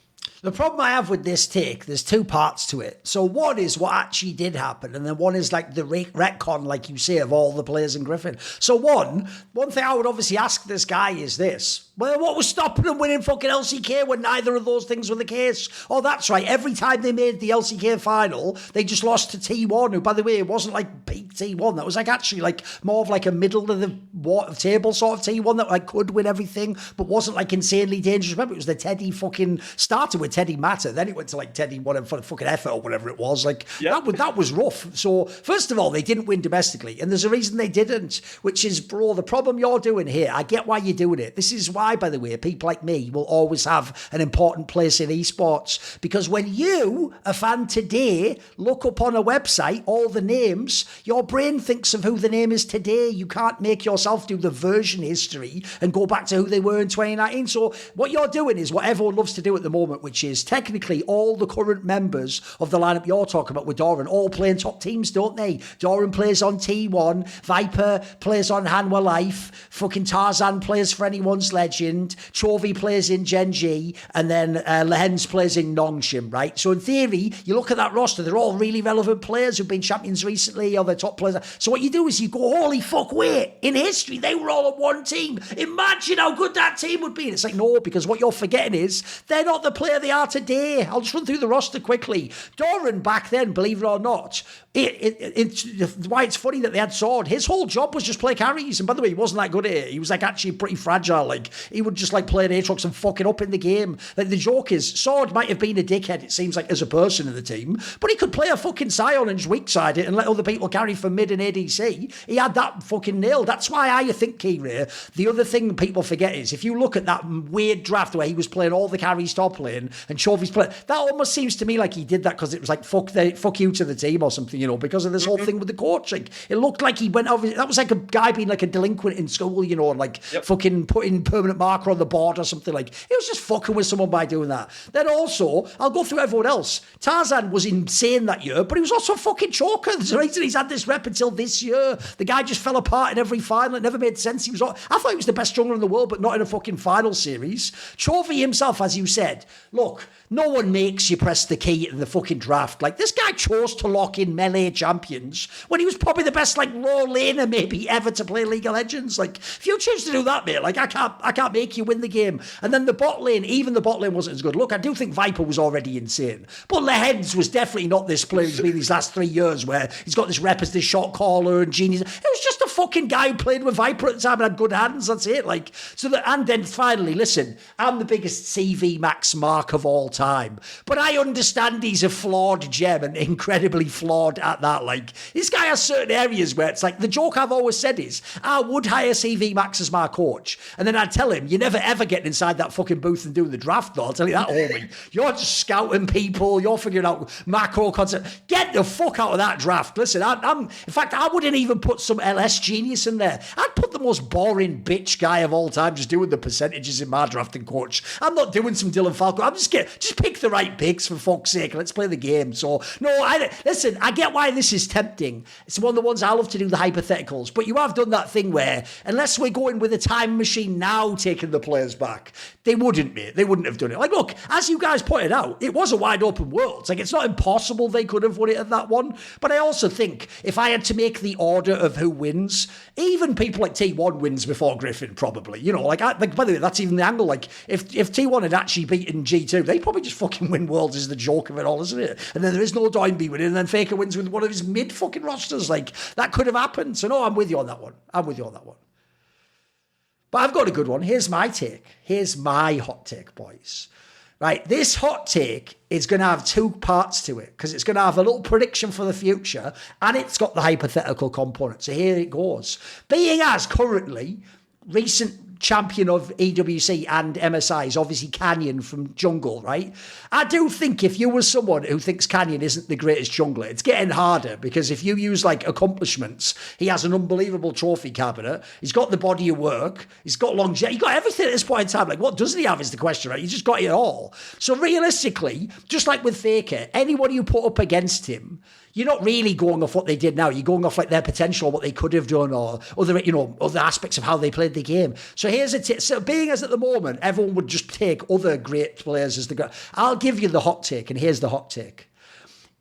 The problem I have with this take, there's two parts to it. So one is what actually did happen, and then one is like the retcon, like you say, of all the players in Griffin. So one thing I would obviously ask this guy is this. Well, what was stopping them winning fucking LCK when neither of those things were the case? Oh, that's right. Every time they made the LCK final, they just lost to T1, who, by the way, it wasn't like peak T1. That was like actually like more of like a middle of the table sort of T1 that like could win everything, but wasn't like insanely dangerous. Remember, it was the Teddy fucking started with Teddy Matter, then it went to like Teddy whatever for the fucking effort or whatever it was. Like that was rough. So first of all, they didn't win domestically, and there's a reason they didn't, which is, bro, the problem you're doing here. I get why you're doing it. This is why, by the way, people like me will always have an important place in esports, because when you, a fan today, look up on a website all the names, your brain thinks of who the name is today. You can't make yourself do the version history and go back to who they were in 2019. So what you're doing is what everyone loves to do at the moment, which is technically all the current members of the lineup you're talking about with Thorin all playing top teams, don't they? Thorin plays on T1, Viper plays on Hanwha Life, fucking Tarzan plays for Anyone's Legend, Chovy plays in Gen G, and then Lehens plays in Nongshim, right? So in theory, you look at that roster, they're all really relevant players who've been champions recently, or they're top players. So what you do is you go, holy fuck, wait, in history, they were all on one team. Imagine how good that team would be. And it's like, no, because what you're forgetting is they're not the player they are today. I'll just run through the roster quickly. Thorin back then, believe it or not, it's why it's funny that they had Sword. His whole job was just play carries. And by the way, he wasn't that good at it. He was like actually pretty fragile. Like he would just like play an Aatrox and fuck it up in the game. Like the joke is, Sword might have been a dickhead, it seems like, as a person in the team, but he could play a fucking Scion and just weak side it and let other people carry for mid and ADC. He had that fucking nailed. That's why I think Keire. The other thing people forget is, if you look at that weird draft where he was playing all the carries top lane and Chovy's playing, that almost seems to me like he did that because it was like fuck you to the team or something, you know, because of this whole thing with the coaching. It looked like he went over. That was like a guy being like a delinquent in school, you know, and like fucking putting permanent marker on the board or something. Like he was just fucking with someone by doing that. Then also, I'll go through everyone else. Tarzan was insane that year, but he was also a fucking choker. There's a reason he's had this rep until this year. The guy just fell apart in every final. It never made sense. I thought he was the best jungler in the world, but not in a fucking final series. Chovy himself, as you said, look, no one makes you press the key in the fucking draft. Like, this guy chose to lock in melee champions when he was probably the best, like, raw laner maybe ever to play League of Legends. Like, if you choose to do that, mate, like, I can't make you win the game. And then the bot lane, even the bot lane wasn't as good. Look, I do think Viper was already insane. But Lehens was definitely not this player he's been these last 3 years, where he's got this rep as this shot caller and genius. It was just a fucking guy who played with Viper at the time and had good hands. That's it. Like, and then finally, listen, I'm the biggest cvMax mark of all time, but I understand he's a flawed gem and incredibly flawed at that. Like, this guy has certain areas where it's like, the joke I've always said is, I would hire cvMax as my coach, and then I'd tell him, you're never ever getting inside that fucking booth and doing the draft, though. I'll tell you that, homie. You're just scouting people, you're figuring out macro concept. Get the fuck out of that draft. Listen, in fact, I wouldn't even put some LS genius in there. I'd put the most boring bitch guy of all time just doing the percentages in my drafting coach. I'm not doing some Dylan Falco. I'm just pick the right picks, for fuck's sake. Let's play the game. So, no, listen, I get why this is tempting. It's one of the ones I love to do, the hypotheticals. But you have done that thing where, unless we're going with a time machine now taking the players back, they wouldn't, mate. They wouldn't have done it. Like, look, as you guys pointed out, it was a wide open world. It's like, it's not impossible they could have won it at that one. But I also think if I had to make the order of who wins, even people like T1 wins before Griffin, probably. You know, like by the way, that's even the angle. Like, if T1 had actually beaten G2, they'd probably just fucking win Worlds, is the joke of it all, isn't it? And then there is no Doinby winning, and then Faker wins with one of his mid fucking rosters. Like, that could have happened. So no, I'm with you on that one. But I've got a good one. Here's my take. Here's my hot take, boys. Right, this hot take is going to have two parts to it, because it's going to have a little prediction for the future, and it's got the hypothetical component. So here it goes. Being as currently recent champion of EWC and MSI is obviously Canyon from Jungle, right? I do think if you were someone who thinks Canyon isn't the greatest jungler, it's getting harder, because if you use like accomplishments, he has an unbelievable trophy cabinet. He's got the body of work. He's got longevity. He's got everything at this point in time. Like, what doesn't he have is the question, right? He's just got it all. So realistically, just like with Faker, anyone you put up against him, you're not really going off what they did now. You're going off like their potential, what they could have done, or other, other aspects of how they played the game. So here's so being as at the moment, everyone would just take other great players as the. I'll give you the hot take, and here's the hot take.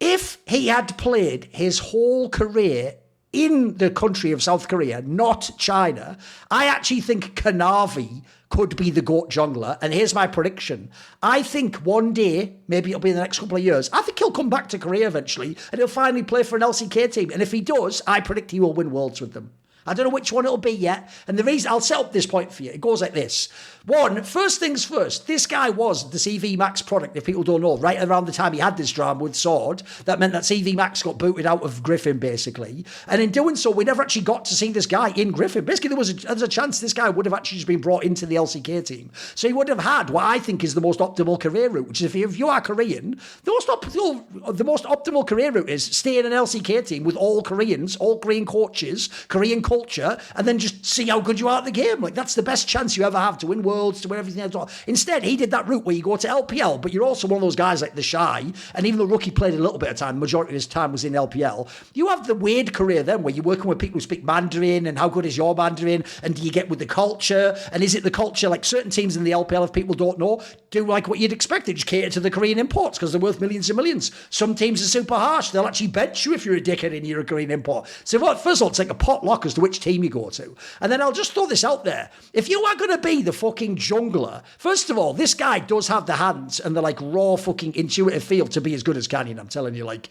If he had played his whole career in the country of South Korea, not China, I actually think Kanavi could be the GOAT jungler. And here's my prediction. I think one day, maybe it'll be in the next couple of years, I think he'll come back to Korea eventually and he'll finally play for an LCK team. And if he does, I predict he will win Worlds with them. I don't know which one it'll be yet. And the reason, I'll set up this point for you. It goes like this. One, first things first, this guy was the cvMax product, if people don't know, right around the time he had this drama with Sword. That meant that cvMax got booted out of Griffin, basically. And in doing so, we never actually got to see this guy in Griffin. Basically, there's a chance this guy would have actually just been brought into the LCK team. So he would have had what I think is the most optimal career route, which is if you are Korean, the most optimal career route is stay in an LCK team with all Koreans, all Korean coaches, Korean culture, and then just see how good you are at the game. Like, that's the best chance you ever have to win Worlds, to win everything else. Instead, he did that route where you go to LPL, but you're also one of those guys like the Shy, and even though Rookie played a little bit of time, the majority of his time was in LPL, you have the weird career then where you're working with people who speak Mandarin, and how good is your Mandarin, and do you get with the culture, and is it the culture, like certain teams in the LPL, if people don't know, do like what you'd expect, they just cater to the Korean imports because they're worth millions and millions. Some teams are super harsh, they'll actually bench you if you're a dickhead and you're a Korean import. So first of all, it's like a potluck as to which team you go to. And then I'll just throw this out there. If you are going to be the fucking jungler, first of all, this guy does have the hands and the like raw fucking intuitive feel to be as good as Canyon. I'm telling you, like,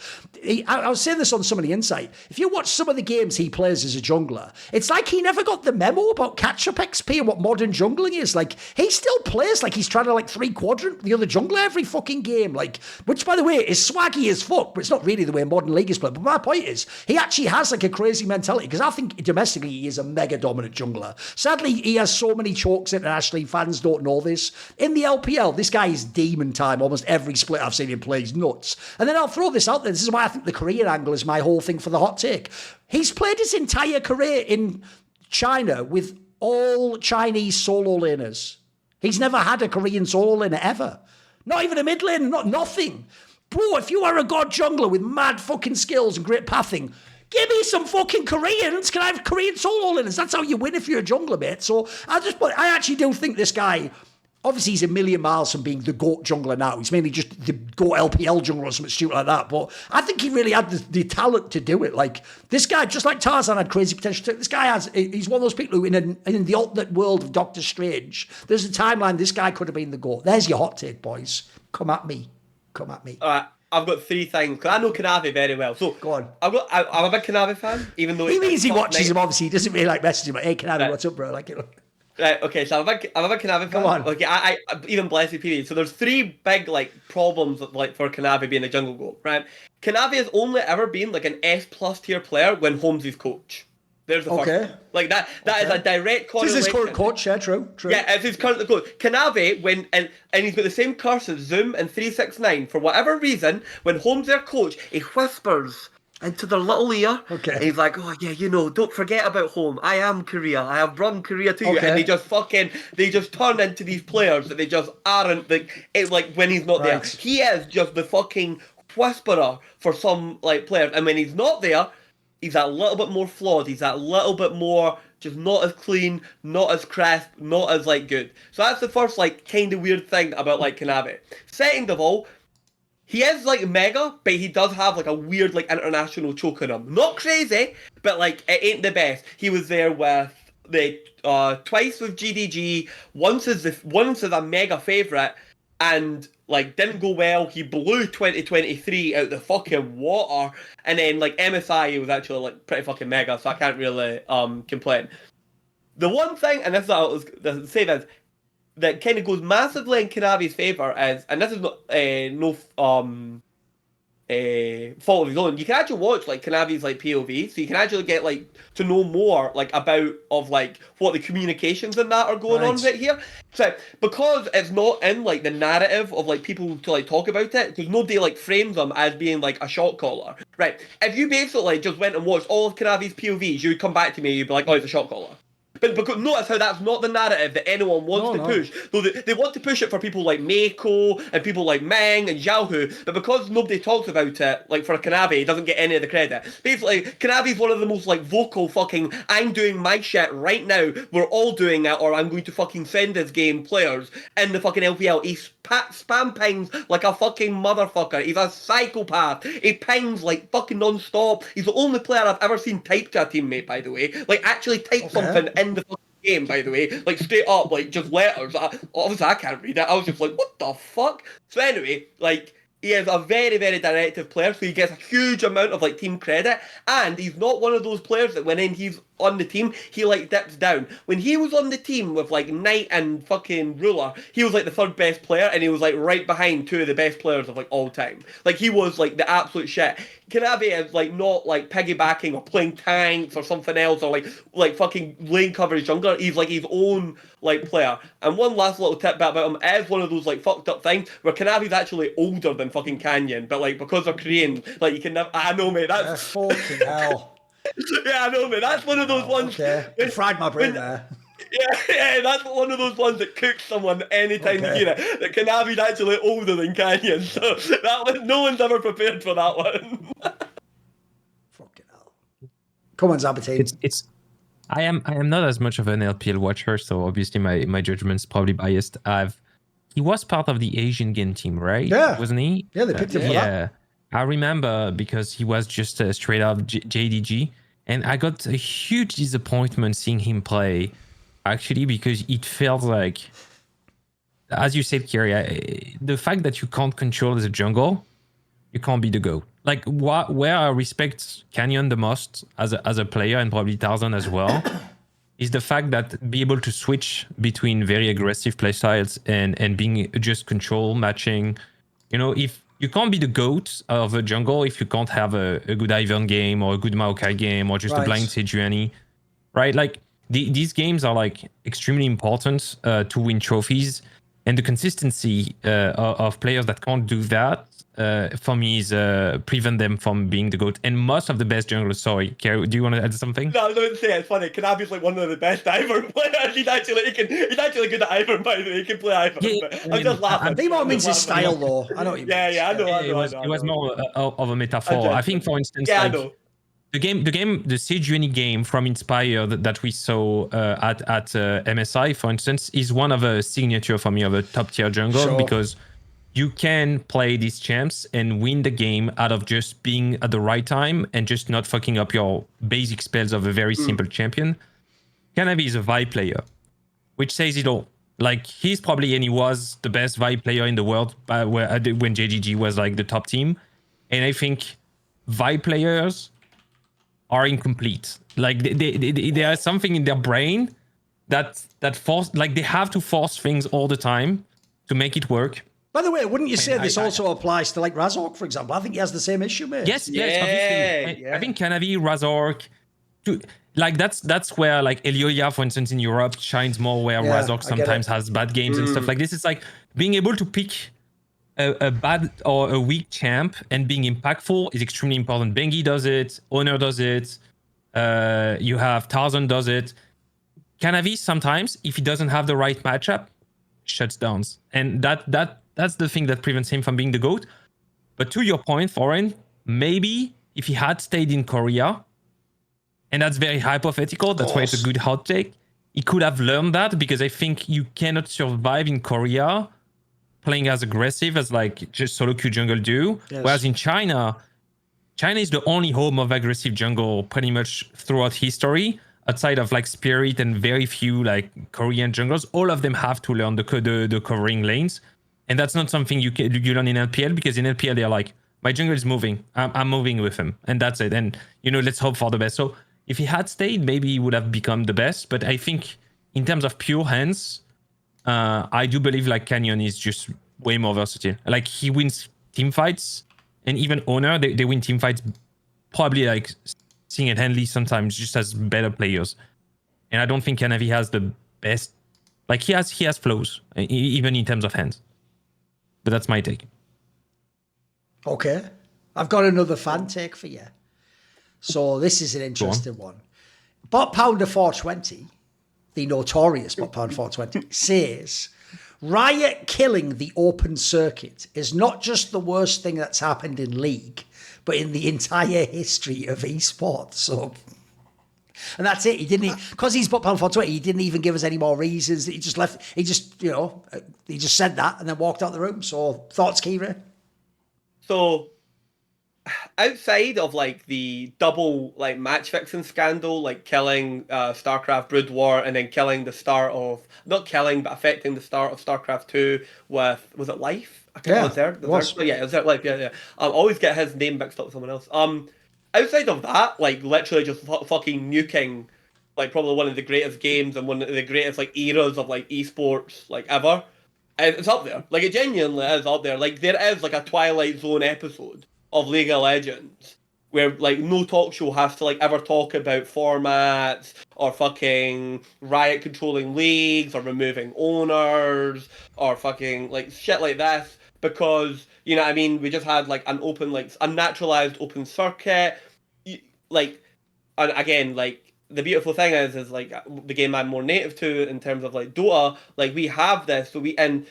I was saying this on some of the Insight. If you watch some of the games he plays as a jungler, it's like he never got the memo about catch-up XP and what modern jungling is. Like, he still plays like he's trying to like 3-quadrant the other jungler every fucking game. Like, which by the way is swaggy as fuck, but it's not really the way modern league is played. But my point is, he actually has like a crazy mentality, because I think domestically he is a mega dominant jungler. Sadly, he has so many chokes internationally, fans don't know this. In the LPL, this guy is demon time almost every split I've seen him play. He's nuts. And then I'll throw this out there. This is why I think the Korean angle is my whole thing for the hot take. He's played his entire career in China with all Chinese solo laners. He's never had a Korean solo laner ever. Not even a mid laner, nothing. Bro, if you are a god jungler with mad fucking skills and great pathing, give me some fucking Koreans. Can I have Korean solo laners? That's how you win if you're a jungler, mate. So I actually do think this guy, obviously he's a million miles from being the GOAT jungler now. He's mainly just the GOAT LPL jungler or something stupid like that. But I think he really had the talent to do it. Like, this guy, just like Tarzan had crazy potential. This guy he's one of those people who in the alternate world of Doctor Strange, there's a timeline this guy could have been the GOAT. There's your hot take, boys. Come at me. All right. I've got 3 things, because I know Kanavi very well. So go on. I'm a big Kanavi fan, even though he means he watches him. Obviously, he doesn't really like messaging, but hey, Kanavi, right. What's up, bro? Like, right. Okay. So I'm a big Kanavi fan. Come on. Okay. I even blessed period. So there's 3 big like problems like for Kanavi being a jungle GOAT. Right. Kanavi has only ever been like an S+ tier player when Holmes' coach. There's the first one. Like that is a direct correlation. This is his current coach, yeah, true. Yeah, it's his current coach. Kanavi, and he's got the same curse as Zoom and 369. For whatever reason, when Holmes their coach, he whispers into their little ear. Okay. And he's like, oh yeah, don't forget about home. I am Korea. I have run Korea to you. And they just turn into these players that they just aren't, like when he's not there. He is just the fucking whisperer for some like players. And when he's not there, he's a little bit more flawed. He's a little bit more just not as clean, not as crisp, not as like good. So that's the first like kind of weird thing about like Kanavi. Second of all, he is like mega, but he does have like a weird like international choke on him. Not crazy, but like it ain't the best. He was there with the twice with GDG, once as a mega favourite, and like didn't go well. He blew 2023 out the fucking water, and then like MSI, he was actually like pretty fucking mega, so I can't really complain. The one thing, and this is what I was gonna say, this that kind of goes massively in Kanavi's favour is, and this is not fault of his own. You can actually watch like Kanavi's like POV, so you can actually get like to know more like about of like what the communications and that are going on right here. So because it's not in like the narrative of like people to like talk about it, because nobody like frames them as being like a shot caller, right? If you basically just went and watched all of Kanavi's POVs, you would come back to me, you'd be like, oh, he's a shot caller. But because notice how that's not the narrative that anyone wants to push. Though they want to push it for people like Mako and people like Meng and Xiaohu, but because nobody talks about it, like for Kanavi, he doesn't get any of the credit. Basically, Kanavi's one of the most like vocal fucking, I'm doing my shit right now, we're all doing it, or I'm going to fucking send this game players in the fucking LPL. He spam pings like a fucking motherfucker. He's a psychopath. He pings like fucking non-stop. He's the only player I've ever seen type to a teammate, by the way. Like actually type something in the fucking game, by the way, like straight up, like just letters. Obviously, I can't read it. I was just like, what the fuck? So anyway, like he is a very, very directive player, so he gets a huge amount of like team credit. And he's not one of those players that when he's on the team, he like dips down. When he was on the team with like Knight and fucking Ruler, he was like the third best player, and he was like right behind two of the best players of like all time. Like he was like the absolute shit. Kanavi is like not like piggybacking or playing tanks or something else or like fucking lane coverage jungler. He's like his own like player. And one last little tip about him is one of those like fucked up things where Kanavi's actually older than fucking Canyon, but like because they're Korean, like you can never. I know, mate. That's fucking hell. Yeah, I know, man. That's one of those ones. Okay. You fried my brain there. Yeah, that's one of those ones that cooks someone anytime you hear it. That Kanavi's actually older than Canyon, so that one, no one's ever prepared for that one. Fucking hell. Come on, Zaboutine. It's. I am not as much of an LPL watcher, so obviously my judgment's probably biased. He was part of the Asian game team, right? Yeah. Wasn't he? Yeah, they picked him for that. Yeah. I remember because he was just straight up JDG, and I got a huge disappointment seeing him play, actually, because it felt like, as you said, Keire, the fact that you can't control the jungle, you can't be the GOAT. Like, where I respect Canyon the most as a player, and probably Tarzan as well, is the fact that be able to switch between very aggressive playstyles and being just control matching. You know, if you can't be the GOAT of a jungle if you can't have a good Ivern game or a good Maokai game or just a blind Sejuani, right? Like these games are like extremely important to win trophies, and the consistency of players that can't do that for me is prevent them from being the GOAT. And most of the best junglers, sorry, Keire, do you want to add something? No, I was going to say, it's funny, Kanavi's like one of the best Ivern players. He's actually good at Ivern, by the way. He can play Ivern. Yeah, but I'm just laughing. He means his style, though. I know what you mean. Yeah, I know. It was more of a metaphor. I think, for instance, I like, know. the Sejuani game from Inspire that we saw at MSI, for instance, is one of a signature for me of a top tier jungle, because you can play these champs and win the game out of just being at the right time and just not fucking up your basic spells of a very simple champion. Kanavi is a Vibe player, which says it all. Like, he's probably, and he was the best Vibe player in the world when JGG was like the top team. And I think Vibe players are incomplete. Like there is something in their brain that force, like they have to force things all the time to make it work. By the way, wouldn't you say this also applies to like Razork, for example? I think he has the same issue, mate. Yes, obviously. I think Kanavi, Razork, like that's where like Elioya, for instance, in Europe shines more, where Razork sometimes has bad games and stuff like this. It's like being able to pick a bad or a weak champ and being impactful is extremely important. Bengi does it, Honor does it, you have Tarzan does it. Kanavi sometimes, if he doesn't have the right matchup, shuts down. And that's the thing that prevents him from being the GOAT. But to your point, Thorin, maybe if he had stayed in Korea, and that's very hypothetical, that's why it's a good hot take, he could have learned that, because I think you cannot survive in Korea playing as aggressive as like just solo queue jungle do. Yes. Whereas in China is the only home of aggressive jungle pretty much throughout history, outside of like Spirit and very few like Korean junglers. All of them have to learn the covering lanes. And that's not something you learn in LPL, because in LPL they're like, my jungle is moving, I'm moving with him, and that's it. And let's hope for the best. So if he had stayed, maybe he would have become the best. But I think in terms of pure hands, I do believe like Canyon is just way more versatile. Like he wins team fights And even Honor, they win team fights probably like single-handedly sometimes just as better players. And I don't think Kanavi has the best. Like he has flows, even in terms of hands. But that's my take. Okay. I've got another fan take for you. So this is an interesting one. Bot Pounder 420, the notorious Bot Pounder 420, says Riot killing the open circuit is not just the worst thing that's happened in League, but in the entire history of esports. So, and that's it. He didn't, because he's Bot Pounder 420, he didn't even give us any more reasons. He just left, he just said that and then walked out the room. So thoughts, Keire? So, outside of like the double like match fixing scandal, like killing StarCraft Brood War and then killing the start of affecting the start of StarCraft 2 with, was it Life? I can't Yeah, remember. It was Life. Yeah. I always get his name mixed up with someone else. Outside of that, like literally just fucking nuking like probably one of the greatest games and one of the greatest like eras of like esports like ever. And it's up there. Like it genuinely is up there. Like there is like a Twilight Zone episode of League of Legends where like no talk show has to like ever talk about formats or fucking Riot controlling leagues or removing owners or fucking like shit like this because you know what I mean we just had like an open like unnaturalized open circuit like and again like the beautiful thing is like the game I'm more native to in terms of like Dota like we have this so we and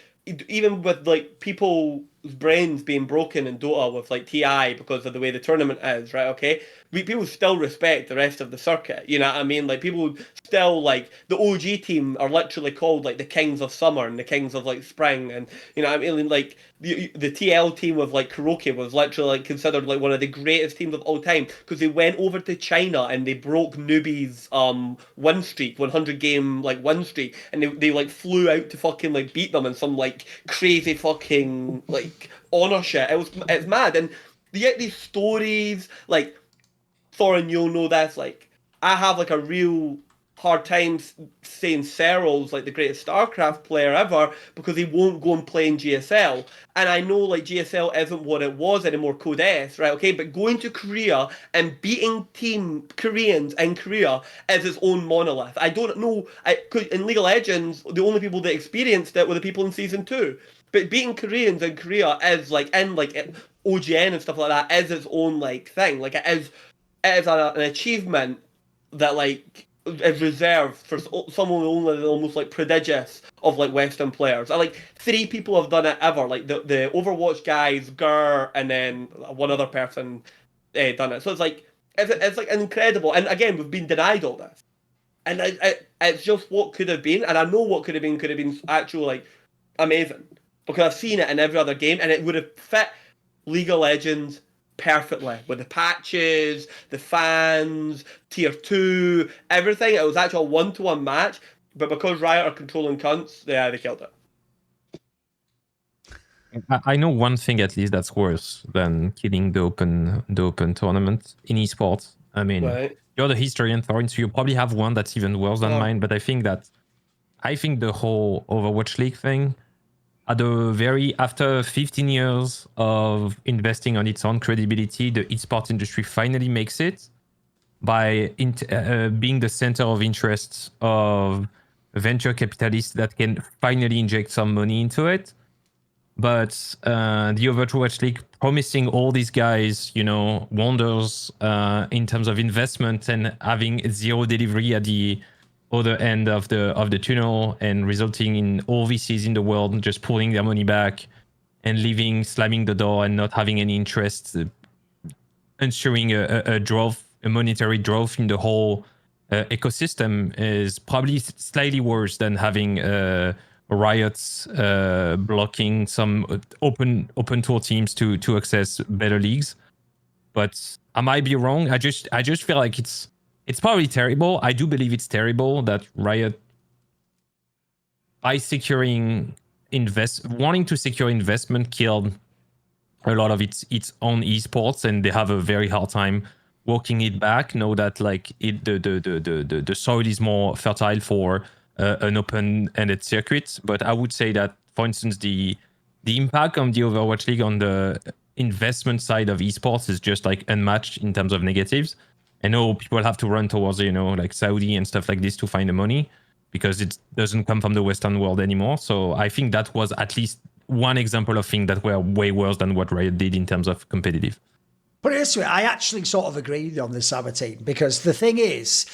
even with like people's brains being broken in Dota with like TI because of the way the tournament is, right? Okay, people still respect the rest of the circuit. You know what I mean? Like people still like the OG team are literally called like the Kings of Summer and the Kings of like Spring, and you know what I mean? Like the TL team of like Kuroki was literally like considered like one of the greatest teams of all time because they went over to China and they broke Newbie's win streak, 100 game like win streak, and they like flew out to fucking like beat them in some like crazy fucking like honor shit. It's mad, and you get these stories like Thorin. You'll know this. Like I have like a real hard time saying Cyril's like the greatest StarCraft player ever because he won't go and play in GSL. And I know like GSL isn't what it was anymore, Code S, right? Okay, but going to Korea and beating team Koreans in Korea is its own monolith. I don't know. In League of Legends, the only people that experienced it were the people in Season 2. But beating Koreans in Korea is like in like OGN and stuff like that is its own like thing. Like it is an achievement that like is reserved for someone only almost like prodigious of like Western players. And like 3 people have done it ever. Like the Overwatch guys, Gur, and then one other person done it. So it's like like incredible. And again, we've been denied all this. And it's just what could have been. And I know what could have been actually like amazing because I've seen it in every other game, and it would have fit League of Legends perfectly with the patches, the fans, tier 2, everything. It was actually a 1-to-1 match, but because Riot are controlling cunts, they killed it. I know one thing at least that's worse than killing the open tournament in esports. I mean, You're the historian, Thorin, so you probably have one that's even worse than mine. But I think the whole Overwatch League thing, after 15 years of investing on its own credibility, the esports industry finally makes it by being the center of interest of venture capitalists that can finally inject some money into it. But the Overwatch League promising all these guys, wonders in terms of investment and having zero delivery at the other end of the tunnel and resulting in all VCs in the world just pulling their money back and leaving, slamming the door and not having any interest, ensuring a monetary growth in the whole ecosystem is probably slightly worse than having Riots blocking some open tour teams to access better leagues. But I might be wrong. I just feel like it's probably terrible. I do believe it's terrible that Riot, by wanting to secure investment, killed a lot of its own esports, and they have a very hard time walking it back. Know that like the soil is more fertile for an open-ended circuit. But I would say that, for instance, the impact on the Overwatch League on the investment side of esports is just like unmatched in terms of negatives. I know people have to run towards, like Saudi and stuff like this to find the money because it doesn't come from the Western world anymore. So I think that was at least one example of things that were way worse than what Riot did in terms of competitive. Put it this way, I actually sort of agree with you on this, Zaboutine, because the thing is,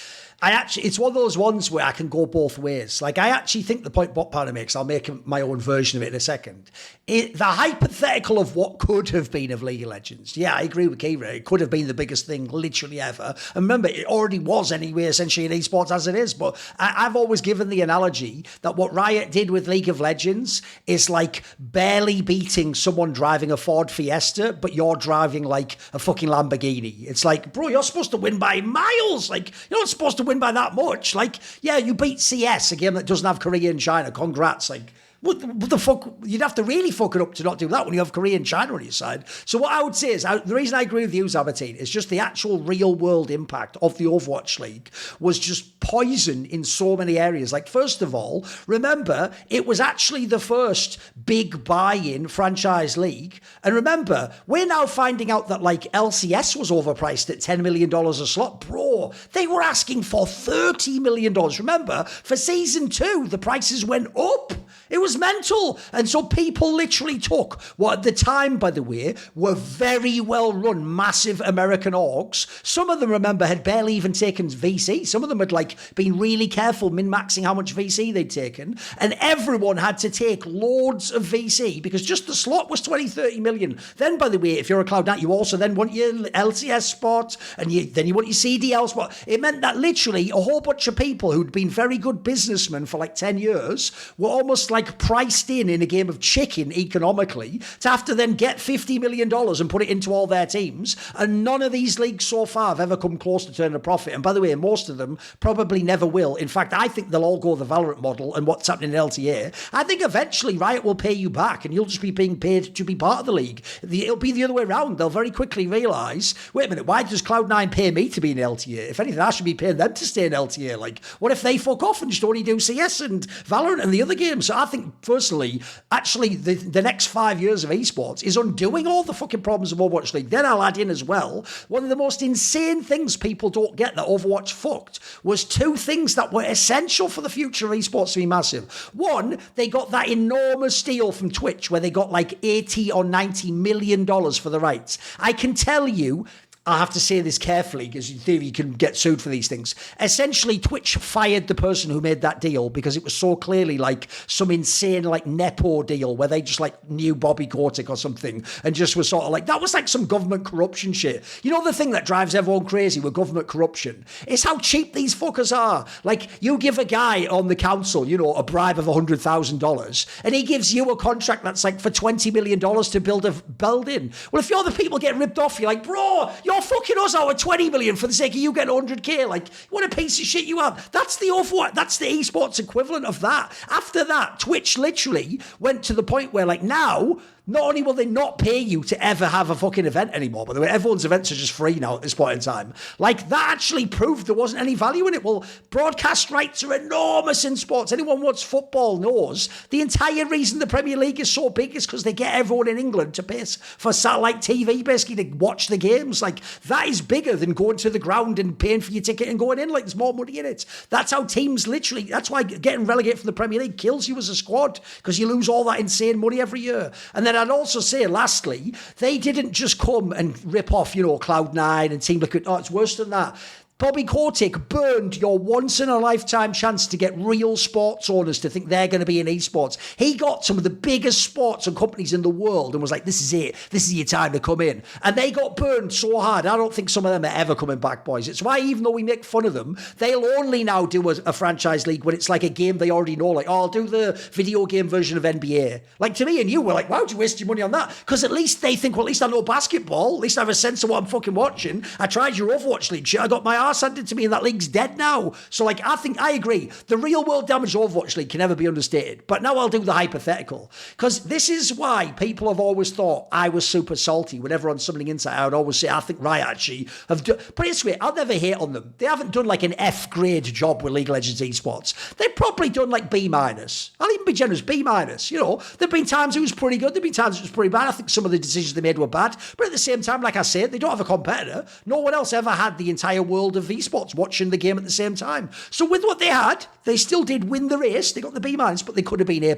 it's one of those ones where I can go both ways. Like, I actually think the point Bot Panda makes, I'll make my own version of it in a second. The hypothetical of what could have been of League of Legends. Yeah, I agree with Keire. It could have been the biggest thing literally ever. And remember, it already was anyway, essentially in esports as it is. But I've always given the analogy that what Riot did with League of Legends is like barely beating someone driving a Ford Fiesta, but you're driving like a fucking Lamborghini. It's like, bro, you're supposed to win by miles. Like, you're not supposed to win by that much. Like, yeah, you beat CS, a game that doesn't have Korea and China. Congrats. Like, what the fuck? You'd have to really fuck it up to not do that when you have Korea and China on your side. So what I would say is, the reason I agree with you, Zaboutine, is just the actual real world impact of the Overwatch League was just poison in so many areas. Like, first of all, remember, it was actually the first big buy-in franchise league. And remember, we're now finding out that, like, LCS was overpriced at $10 million a slot. Bro, they were asking for $30 million. Remember, for Season 2, the prices went up. It was mental. And so people literally took what at the time, by the way, were very well run, massive American orgs. Some of them, remember, had barely even taken VC. Some of them had like been really careful min-maxing how much VC they'd taken. And everyone had to take loads of VC because just the slot was 20-30 million. Then, by the way, if you're a Cloud9, you also then want your LCS spot and then you want your CDL spot. It meant that literally a whole bunch of people who'd been very good businessmen for like 10 years were almost like priced in a game of chicken economically to have to then get $50 million and put it into all their teams. And none of these leagues so far have ever come close to turning a profit. And by the way, most of them probably never will. In fact, I think they'll all go the Valorant model and what's happening in LTA. I think eventually Riot will pay you back and you'll just be being paid to be part of the league. It'll be the other way around. They'll very quickly realise, wait a minute, why does Cloud9 pay me to be in LTA? If anything, I should be paying them to stay in LTA. Like, what if they fuck off and just only do CS and Valorant and the other games? So I think, personally, actually, the next 5 years of esports is undoing all the fucking problems of Overwatch League. Then I'll add in as well, one of the most insane things people don't get that Overwatch fucked was two things that were essential for the future of esports to be massive. One, they got that enormous deal from Twitch where they got like 80 or 90 million dollars for the rights. I can tell you, I have to say this carefully because in theory you can get sued for these things. Essentially, Twitch fired the person who made that deal because it was so clearly like some insane like Nepo deal where they just like knew Bobby Kotick or something and just was sort of like, that was like some government corruption shit. You know, the thing that drives everyone crazy with government corruption is how cheap these fuckers are. Like, you give a guy on the council, a bribe of $100,000 and he gives you a contract that's like for $20 million to build a building. Well, if you're the people getting ripped off, you're like, bro, you're fucking us out of 20 million for the sake of you getting 100k. Like, what a piece of shit you are. That's the Overwatch. That's the esports equivalent of that. After that, Twitch literally went to the point where, like, now, not only will they not pay you to ever have a fucking event anymore, by the way, everyone's events are just free now at this point in time. Like, that actually proved there wasn't any value in it. Well, broadcast rights are enormous in sports. Anyone who watches football knows the entire reason the Premier League is so big is because they get everyone in England to pay for satellite TV, basically, to watch the games. Like, that is bigger than going to the ground and paying for your ticket and going in. Like, there's more money in it. That's how teams literally, that's why getting relegated from the Premier League kills you as a squad, because you lose all that insane money every year. And then I'd also say, lastly, they didn't just come and rip off, Cloud9 and Team Liquid. Oh, it's worse than that. Bobby Kotick burned your once-in-a-lifetime chance to get real sports owners to think they're going to be in esports. He got some of the biggest sports and companies in the world and was like, this is it. This is your time to come in. And they got burned so hard. I don't think some of them are ever coming back, boys. It's why, even though we make fun of them, they'll only now do a franchise league when it's like a game they already know. Like, oh, I'll do the video game version of NBA. Like, to me and you, we're like, why would you waste your money on that? Because at least they think, well, at least I know basketball. At least I have a sense of what I'm fucking watching. I tried your Overwatch League shit. I got my arse handed to me and that league's dead now. So, like, I agree. The real world damage Overwatch League can never be understated. But now I'll do the hypothetical. Because this is why people have always thought I was super salty. Whenever on Summoning Insight, I would always say, I think Riot actually have done... Put it this way, I'll never hate on them. They haven't done like an F-grade job with League of Legends esports. They've probably done like B-. I'll even be generous, B-. You know, there've been times it was pretty good. There've been times it was pretty bad. I think some of the decisions they made were bad. But at the same time, like I said, they don't have a competitor. No one else ever had the entire world of esports watching the game at the same time. So with what they had, they still did win the race. They got the B-, but they could have been A+.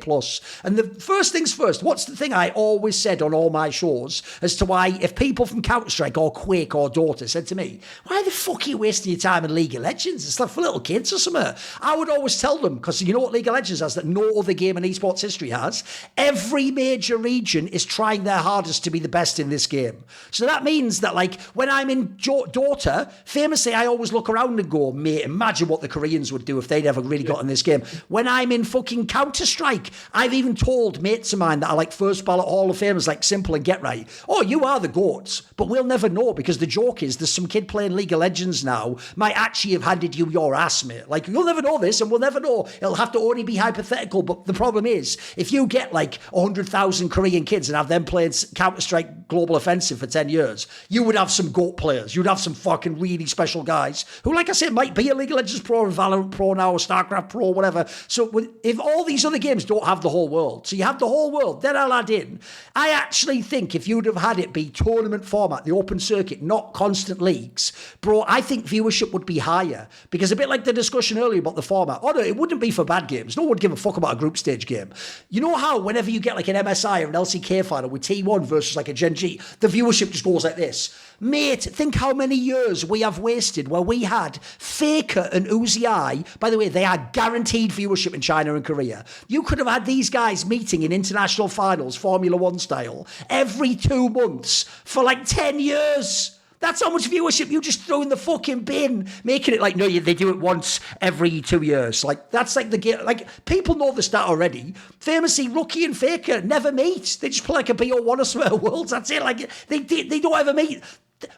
And the first things first, what's the thing I always said on all my shows as to why if people from Counter-Strike or Quake or Dota said to me, why the fuck are you wasting your time in League of Legends? It's like for little kids or something. I would always tell them, because you know what League of Legends has that no other game in esports history has? Every major region is trying their hardest to be the best in this game. So that means that, like, when I'm in Dota, famously, I always look around and go, mate, imagine what the Koreans would do if they'd ever really got in this game. When I'm in fucking Counter-Strike, I've even told mates of mine that are like first ballot Hall of Famers, like Simple and Get Right, oh, you are the GOATs, but we'll never know, because the joke is there's some kid playing League of Legends now might actually have handed you your ass, mate. Like, you'll never know this, and we'll never know. It'll have to only be hypothetical, but the problem is, if you get like 100,000 Korean kids and have them playing Counter-Strike Global Offensive for 10 years, you would have some GOAT players. You'd have some fucking really special guys who, like I said, might be a League of Legends Pro or Valorant Pro now or StarCraft Pro or whatever. So if all these other games don't have the whole world, so you have the whole world, then I'll add in. I actually think if you'd have had it be tournament format, the open circuit, not constant leagues, bro, I think viewership would be higher. Because a bit like the discussion earlier about the format, oh no, it wouldn't be for bad games. No one would give a fuck about a group stage game. You know how whenever you get like an MSI or an LCK final with T1 versus like a Gen G, the viewership just goes like this. Mate, think how many years we have wasted where we had Faker and Uzi I. By the way, they had guaranteed viewership in China and Korea. You could have had these guys meeting in international finals, Formula One style, every 2 months for like 10 years. That's how much viewership you just throw in the fucking bin, making it like, no, they do it once every 2 years. Like, that's like the game. Like, people know the stat already. Famously, Rookie and Faker never meet. They just play like a BO1 or something Worlds. That's it. Like, they don't ever meet.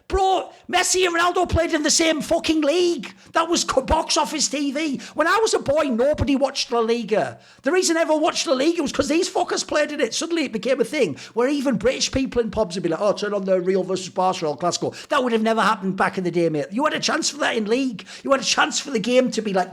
Bro, Messi and Ronaldo played in the same fucking league. That was box office TV. When I was a boy, nobody watched La Liga. The reason I ever watched La Liga was because these fuckers played in it. Suddenly it became a thing where even British people in pubs would be like, oh, turn on the Real versus Barca or El Clasico. That would have never happened back in the day, mate. You had a chance for that in league. You had a chance for the game to be like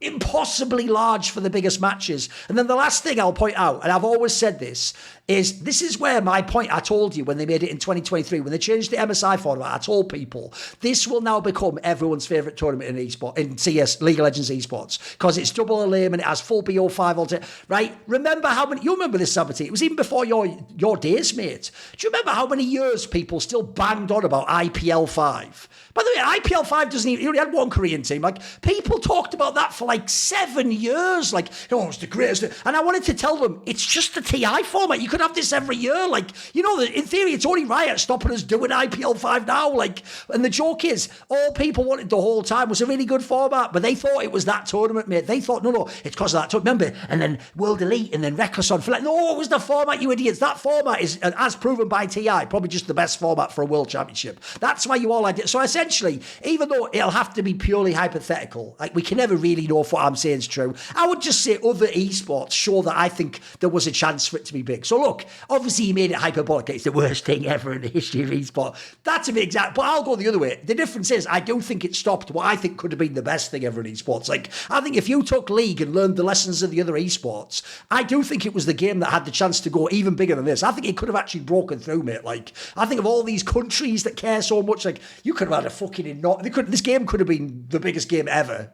impossibly large for the biggest matches. And then the last thing I'll point out, and I've always said this is where my point I told you when they made it in 2023, when they changed the MSI format, I told people this will now become everyone's favourite tournament in esports, in CS, League of Legends esports, because it's double a lane and it has full BO5 alter. Right? Remember how many, you remember this, Zaboutine, it was even before your days, mate. Do you remember how many years people still banged on about IPL 5? By the way, IPL 5 doesn't even, you only had one Korean team. Like, people talked about that for like 7 years. Like, oh, it's the greatest. And I wanted to tell them, it's just the TI format. You could have this every year. Like, you know, in theory, it's only Riot stopping us doing IPL 5 now. Like, and the joke is, all people wanted the whole time was a really good format, but they thought it was that tournament, mate. They thought, no, it's because of that tournament. Remember? And then World Elite and then Reckless on Flat. No, it was the format, you idiots. That format is, as proven by TI, probably just the best format for a World Championship. That's why you all had it. So essentially, even though it'll have to be purely hypothetical, like we can never really know if what I'm saying is true, I would just say other esports show that I think there was a chance for it to be big. So look, obviously he made it hyperbolic. It's the worst thing ever in the history of esport. That's a bit exact, but I'll go the other way. The difference is I don't think it stopped what I think could have been the best thing ever in esports. Like, I think if you took League and learned the lessons of the other esports, I do think it was the game that had the chance to go even bigger than this. I think it could have actually broken through, mate. Like, I think of all these countries that care so much, like, you could have had a fucking this game could have been the biggest game ever.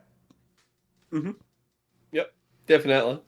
Mm-hmm. Yep, definitely.